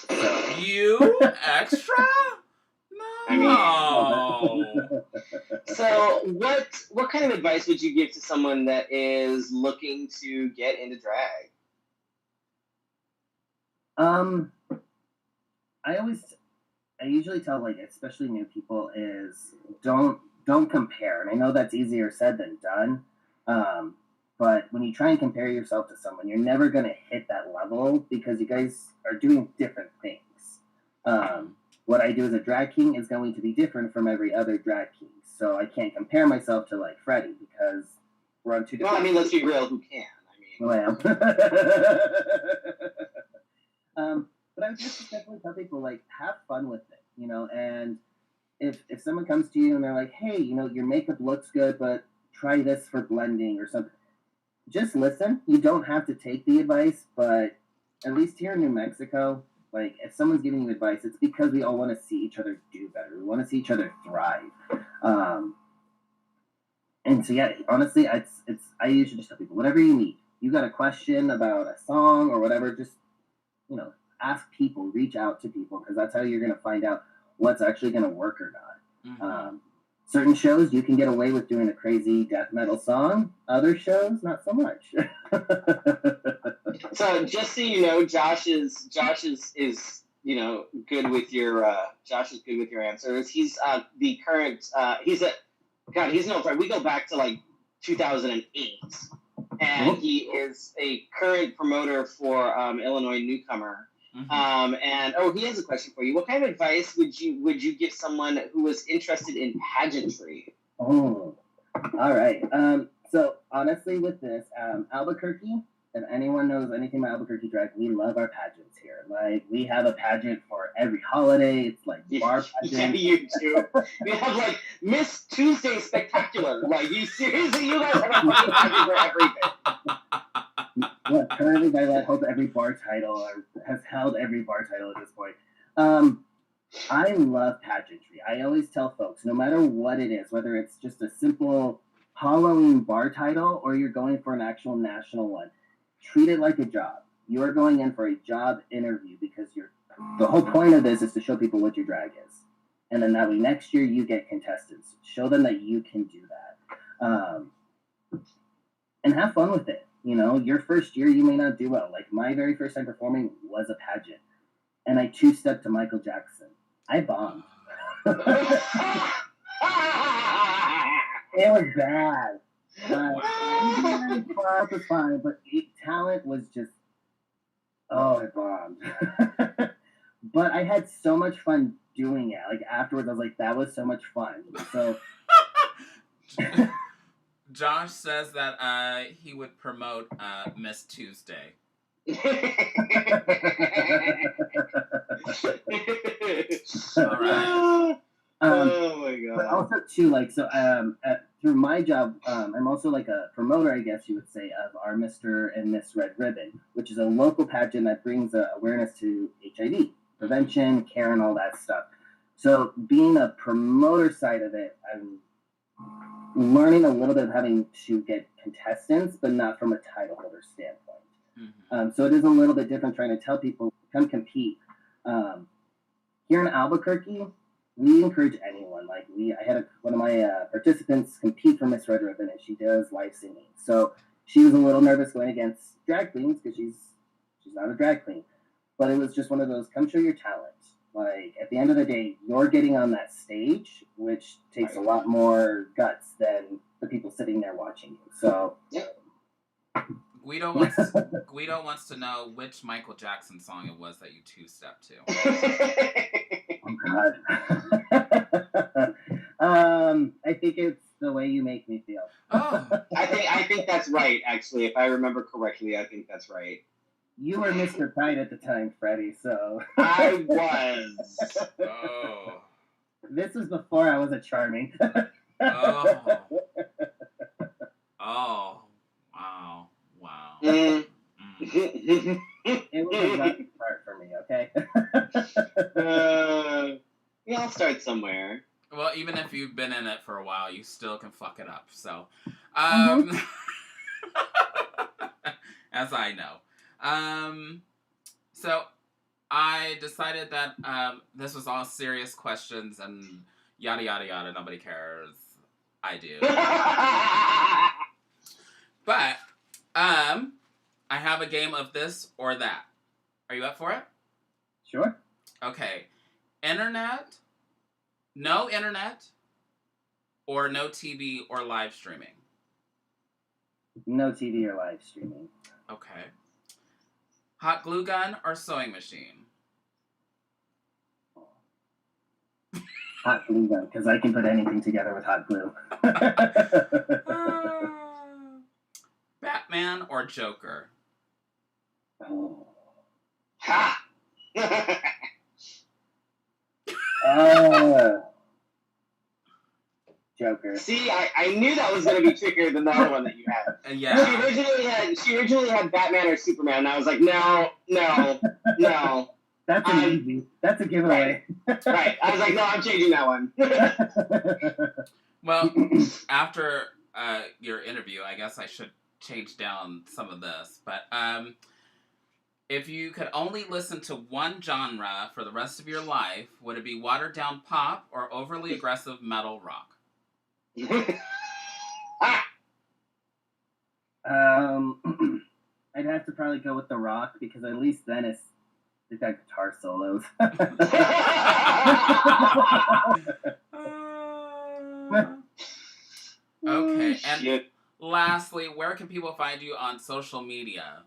So. You extra? No. So what kind of advice would you give to someone that is looking to get into drag? I usually tell, like, especially new people, is don't compare. And I know that's easier said than done. But when you try and compare yourself to someone, you're never going to hit that level because you guys are doing different things. What I do as a drag king is going to be different from every other drag king. So I can't compare myself to, like, Freddy because we're on two different... Well, I mean, let's be real, who can? Well, I am. But I would just definitely tell people, like, have fun with it, you know, and if someone comes to you and they're like, hey, you know, your makeup looks good, but try this for blending or something, just listen. You don't have to take the advice, but at least here in New Mexico, like, if someone's giving you advice, it's because we all want to see each other do better. We want to see each other thrive. And so, yeah, honestly, I usually just tell people, whatever you need. You got a question about a song or whatever, just, you know, ask people, reach out to people, because that's how you're going to find out what's actually going to work or not. Mm-hmm. Certain shows, you can get away with doing a crazy death metal song. Other shows, not so much. So just so you know, Josh is you know, good with your answers. He's the current he's no friend. We go back to like 2008, and he is a current promoter for Illinois Newcomer. Mm-hmm. And he has a question for you. What kind of advice would you give someone who was interested in pageantry? Oh, all right. So honestly, with this, Albuquerque, if anyone knows anything about Albuquerque drag, we love our pageants here. Like, we have a pageant for every holiday. It's like bar pageant. Yeah, you do. We have like Miss Tuesday Spectacular. Like, you seriously, you guys have a fucking pageant for everything. Yeah, currently my dad holds every bar title, or has held every bar title at this point. I love pageantry. I always tell folks, no matter what it is, whether it's just a simple Halloween bar title or you're going for an actual national one, treat it like a job. You're going in for a job interview because the whole point of this is to show people what your drag is. And then that way next year you get contestants. Show them that you can do that. And have fun with it. You know, your first year you may not do well. Like my very first time performing was a pageant. And I two-stepped to Michael Jackson. I bombed. It was bad. It was fine, but talent was just, I bombed. But I had so much fun doing it. Like afterwards, I was like, that was so much fun. So Josh says that he would promote Miss Tuesday. All right. Oh my god. But also too, like, so through my job, I'm also like a promoter, I guess you would say, of our Mr. and Miss Red Ribbon, which is a local pageant that brings awareness to HIV, prevention, care, and all that stuff. So being a promoter side of it, I'm learning a little bit of having to get contestants, but not from a title holder standpoint. Mm-hmm. So it is a little bit different trying to tell people, come compete. Here in Albuquerque, we encourage anyone. Like I had one of my participants compete for Miss Red Ribbon, and she does live singing. So she was a little nervous going against drag queens because she's not a drag queen. But it was just one of those, come show your talent. Like at the end of the day, you're getting on that stage, which takes a lot more guts than the people sitting there watching you. So Guido wants to know which Michael Jackson song it was that you two-stepped to. Oh God. I think it's The Way You Make Me Feel. Oh. I think that's right, actually. If I remember correctly, I think that's right. You were Mr. Kite at the time, Freddie, so... I was. Oh. This was before I was a Charming. Oh. Oh. Wow. Wow. It was a rough start for me, okay? We all start somewhere. Well, even if you've been in it for a while, you still can fuck it up, so... As I know. So I decided that this was all serious questions and yada yada yada, nobody cares. I do. But I have a game of this or that. Are you up for it? Sure. Okay. Internet, no internet, or no TV or live streaming? No TV or live streaming. Okay. Hot glue gun or sewing machine? Hot glue gun, because I can put anything together with hot glue. Batman or Joker? Oh. Ha! Joker. See, I knew that was going to be trickier than the other one that you had. Yeah. She originally had Batman or Superman, and I was like, no. That's easy. That's a giveaway. Right. I was like, no, I'm changing that one. Well, after your interview, I guess I should change down some of this. But if you could only listen to one genre for the rest of your life, would it be watered down pop or overly aggressive metal rock? I'd have to probably go with the rock because at least then they've got guitar solos. Okay, and lastly, where can people find you on social media?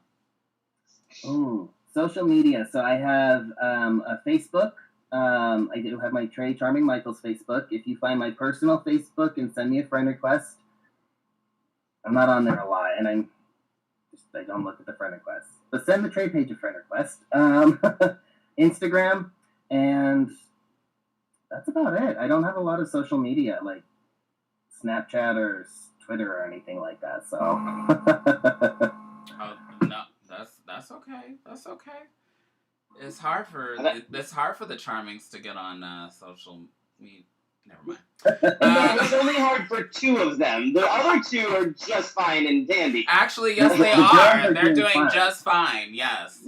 Ooh, social media. So I have a Facebook. I do have my Trey Charming Michael's Facebook. If you find my personal Facebook and send me a friend request, I'm not on there a lot, and I don't look at the friend requests. But send the Trey page a friend request. Instagram, and that's about it. I don't have a lot of social media, like Snapchat or Twitter or anything like that, so... No, that's okay. That's okay. It's hard for the Charmings to get on social media. Never mind. No, it's only hard for 2 of them. The other 2 are just fine and dandy. Actually, yes, they The girls are. are They're doing doing fine. just fine. Yes.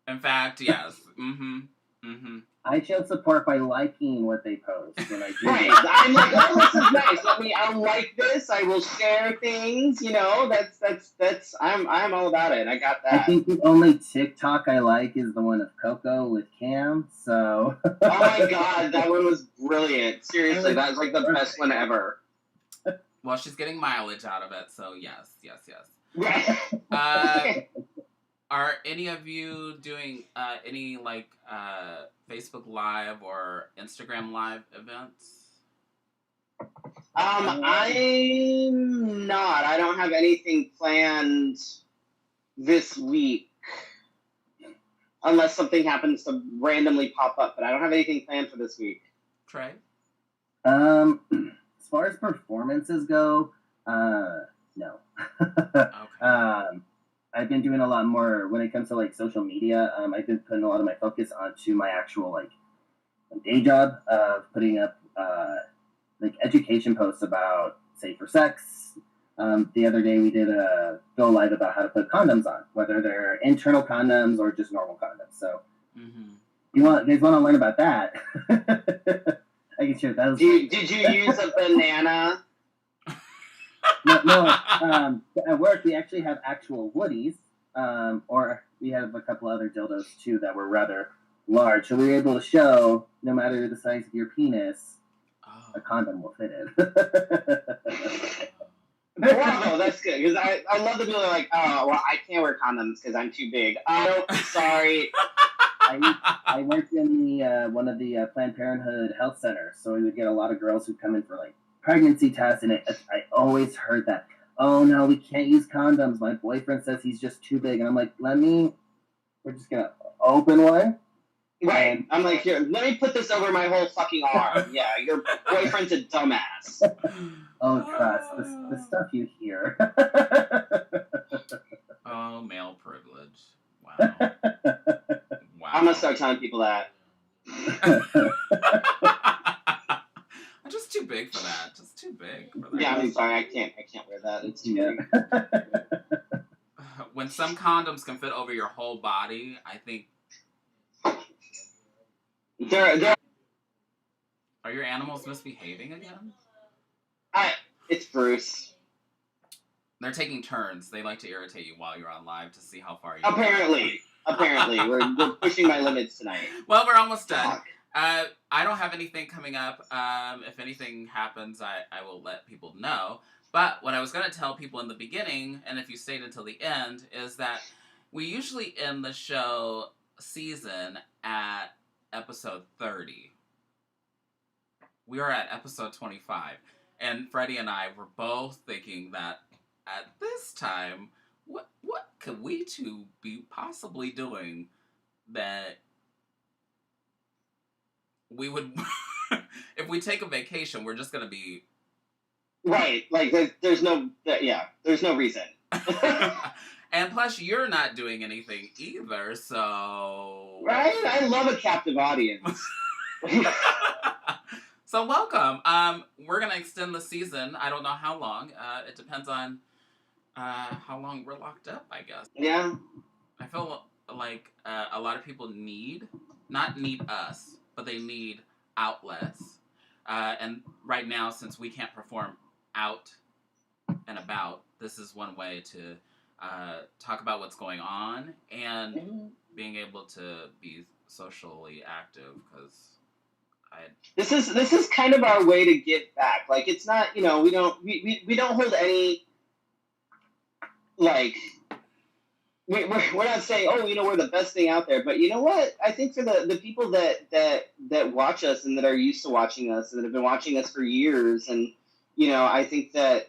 In fact, yes. I show support by liking what they post when I do Right. that. I'm like, oh, this is nice. I'll like this. I will share things. You know, that's. I'm all about it. I got I that. think the only TikTok I like is the one of Coco with Cam. So. Oh my god, that one was brilliant. Seriously, that was like the best one ever. Well, she's getting mileage out of it, so yes. Right. Are any of you doing any like Facebook Live or Instagram Live events? I'm not. I don't have anything planned this week. Unless something happens to randomly pop up, but I don't have anything planned for this week. Trey? As far as performances go, no. Okay. I've been doing a lot more when it comes to like social media. I've been putting a lot of my focus onto my actual like day job of putting up like education posts about safer sex. The other day we did a go live about how to put condoms on, whether they're internal condoms or just normal condoms. So, you guys want to learn about that? I can share those. Did you use a banana? No. At work we actually have actual woodies, or we have a couple other dildos too that were rather large, so we were able to show no matter the size of your penis, a condom will fit in. Bravo, that's good, because I love the people that are like, oh, well, I can't wear condoms because I'm too big. Oh, sorry. I worked in the one of the Planned Parenthood health centers, so we would get a lot of girls who come in for like pregnancy tests, and I always heard that, oh no, we can't use condoms. My boyfriend says he's just too big, and I'm like, we're just gonna open one. Right. I'm like, here, let me put this over my whole fucking arm. Yeah, your boyfriend's a dumbass. Oh, trust the stuff you hear. Oh, male privilege. Wow. I'm gonna start telling people that. I'm just too big for that. Just too big for that. Yeah, I'm sorry. I can't wear that. It's too big. When some condoms can fit over your whole body, I think. Are your animals misbehaving again? It's Bruce. They're taking turns. They like to irritate you while you're on live to see how far you Apparently, we're pushing my limits tonight. Well, we're almost done. I don't have anything coming up. If anything happens, I will let people know. But what I was going to tell people in the beginning, and if you stayed until the end, is that we usually end the show season at episode 30. We are at episode 25. And Freddie and I were both thinking that at this time, what could we two be possibly doing that we would, if we take a vacation, we're just going to be... Right, like there's no reason. And plus, you're not doing anything either, so... Right? I love a captive audience. So welcome. We're going to extend the season. I don't know how long. It depends on how long we're locked up, I guess. Yeah. I feel like a lot of people not need us, but they need outlets. And right now, since we can't perform out and about, this is one way to talk about what's going on and being able to be socially active, because this is kind of our way to give back. Like, it's not, we don't hold any, like, we're not saying, we're the best thing out there, but you know what? I think for the people that watch us and that are used to watching us and that have been watching us for years, and I think that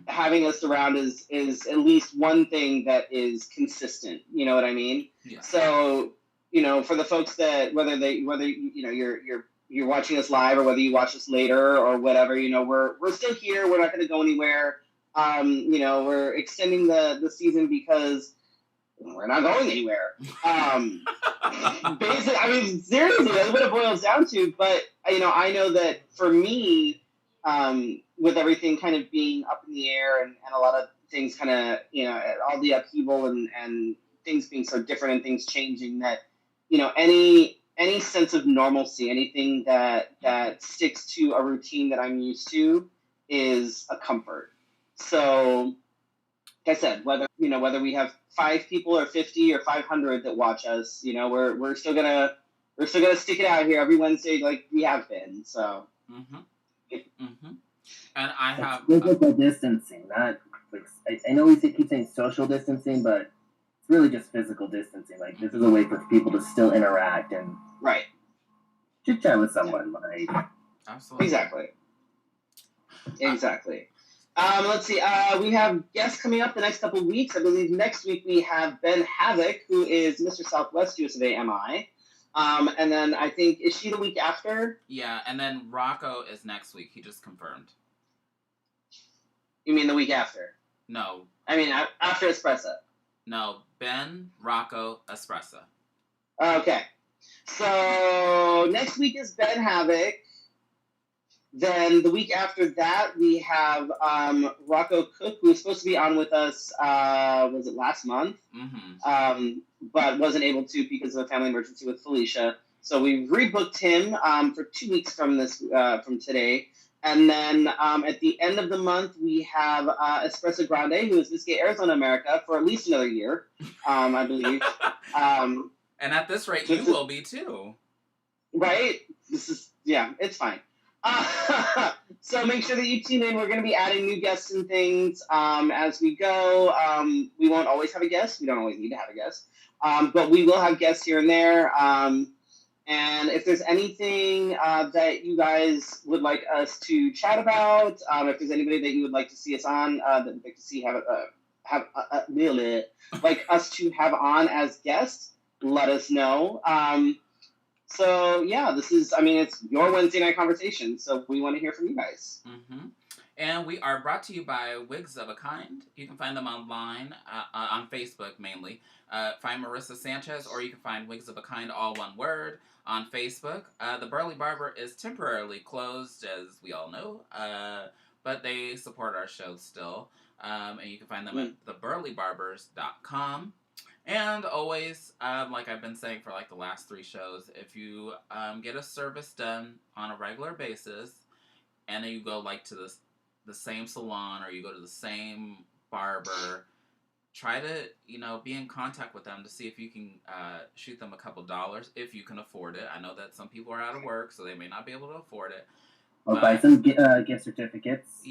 having us around is at least one thing that is consistent. You know what I mean? Yeah. So, for the folks that whether you're watching us live or whether you watch us later or whatever, we're still here. We're not going to go anywhere. We're extending the season because we're not going anywhere. Basically, I mean, seriously, that's what it boils down to. But I know that for me, with everything kind of being up in the air and a lot of things kind of, all the upheaval and things being so different and things changing, that, any sense of normalcy, anything that sticks to a routine that I'm used to is a comfort. So, like I said, whether we have 5 people or 50 or 500 that watch us, we're still gonna stick it out here every Wednesday like we have been. So. And I have physical distancing, not like I know we keep saying social distancing, but it's really just physical distancing. Like, this is a way for people to still interact and chit chat with someone. Like, absolutely, exactly. Let's see. We have guests coming up the next couple of weeks. I believe next week we have Ben Havoc, who is Mr. Southwest USofA MI. And then I think, is she the week after? Yeah, and then Rocco is next week. He just confirmed. You mean the week after? No. I mean after Espresso. No, Ben, Rocco, Espresso. Okay. So next week is Ben Havoc. Then the week after that, we have Rocco Cook, who was supposed to be on with us, was it last month? But wasn't able to because of a family emergency with Felicia. So we rebooked him for 2 weeks from today. And then at the end of the month, we have Espresso Grande, who is Miss Gay Arizona America, for at least another year, I believe. And at this rate, you will be too. Right? It's fine. So make sure that you tune in. We're going to be adding new guests and things as we go. We won't always have a guest. We don't always need to have a guest. But we will have guests here and there. And if there's anything that you guys would like us to chat about, if there's anybody that you would like to see us on, that would like to see like us to have on as guests, let us know. So yeah, it's your Wednesday night conversation. So we want to hear from you guys. And we are brought to you by Wigs of a Kind. You can find them online, on Facebook mainly. Find Marissa Sanchez, or you can find Wigs of a Kind, all one word, on Facebook. The Burley Barber is temporarily closed, as we all know, but they support our show still. And you can find them at theburleybarbers.com. And always, like I've been saying for like the last 3 shows, if you get a service done on a regular basis, and then you go like to the same salon, or you go to the same barber, try to be in contact with them to see if you can shoot them a couple dollars if you can afford it. I know that some people are out of work, so they may not be able to afford it. Or buy some gift certificates.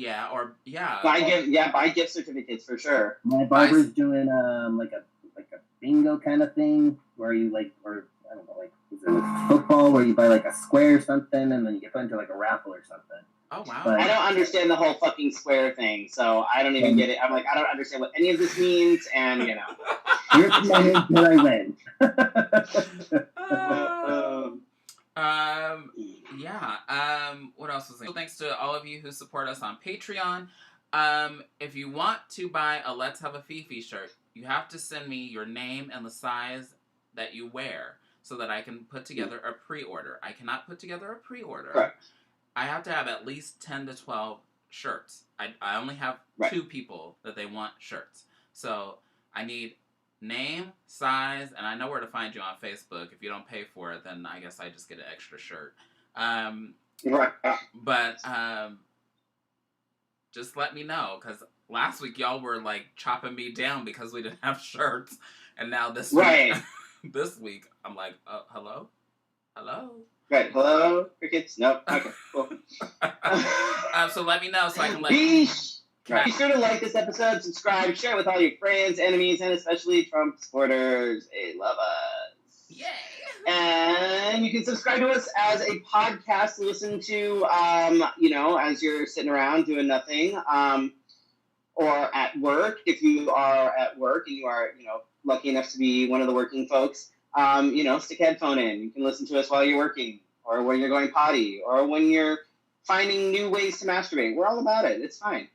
Buy gift certificates for sure. My barber's doing like a bingo kind of thing where you is it football where you buy like a square or something and then you get put into like a raffle or something. Oh wow! But I don't understand the whole fucking square thing, so I don't even get it. I'm like, I don't understand what any of this means, and here's my name till I win. What else was I saying? So thanks to all of you who support us on Patreon. If you want to buy a Let's Have a Fefe shirt, you have to send me your name and the size that you wear so that I can put together a pre-order. I cannot put together a pre-order. Correct. I have to have at least 10 to 12 shirts. I only have 2 people that they want shirts. So I need name, size, and I know where to find you on Facebook. If you don't pay for it, then I guess I just get an extra shirt. But just let me know, because last week y'all were like chopping me down because we didn't have shirts, and now this week, this week I'm like, hello. Right, hello, crickets? Nope. Okay, cool. So let me know so I can let Be sure to like this episode, subscribe, share it with all your friends, enemies, and especially Trump supporters. They love us. Yay! And you can subscribe to us as a podcast to listen to, as you're sitting around doing nothing, or at work. If you are at work and you are, lucky enough to be one of the working folks, stick a headphone in. You can listen to us while you're working, or when you're going potty, or when you're finding new ways to masturbate. We're all about it. It's fine.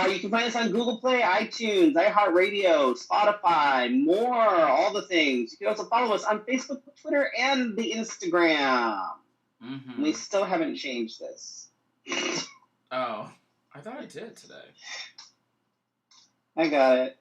You can find us on Google Play, iTunes, iHeartRadio, Spotify, more, all the things. You can also follow us on Facebook, Twitter, and the Instagram. Mm-hmm. We still haven't changed this. Oh, I thought I did today. I got it.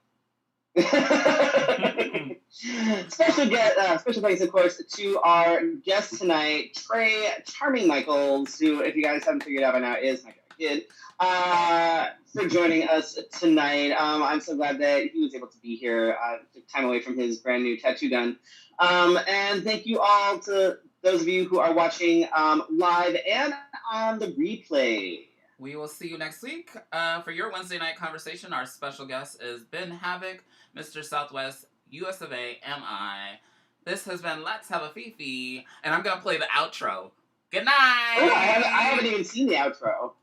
Special thanks, of course, to our guest tonight, Trey Charming Michaels, who, if you guys haven't figured out by now, is my kid, for joining us tonight. I'm so glad that he was able to be here, took time away from his brand new tattoo gun. And thank you all to those of you who are watching live and on the replay. We will see you next week. For your Wednesday night conversation, our special guest is Ben Havoc, Mr. Southwest USofA MI. This has been Let's Have a Fefe, and I'm going to play the outro. Good night! Oh, I haven't even seen the outro.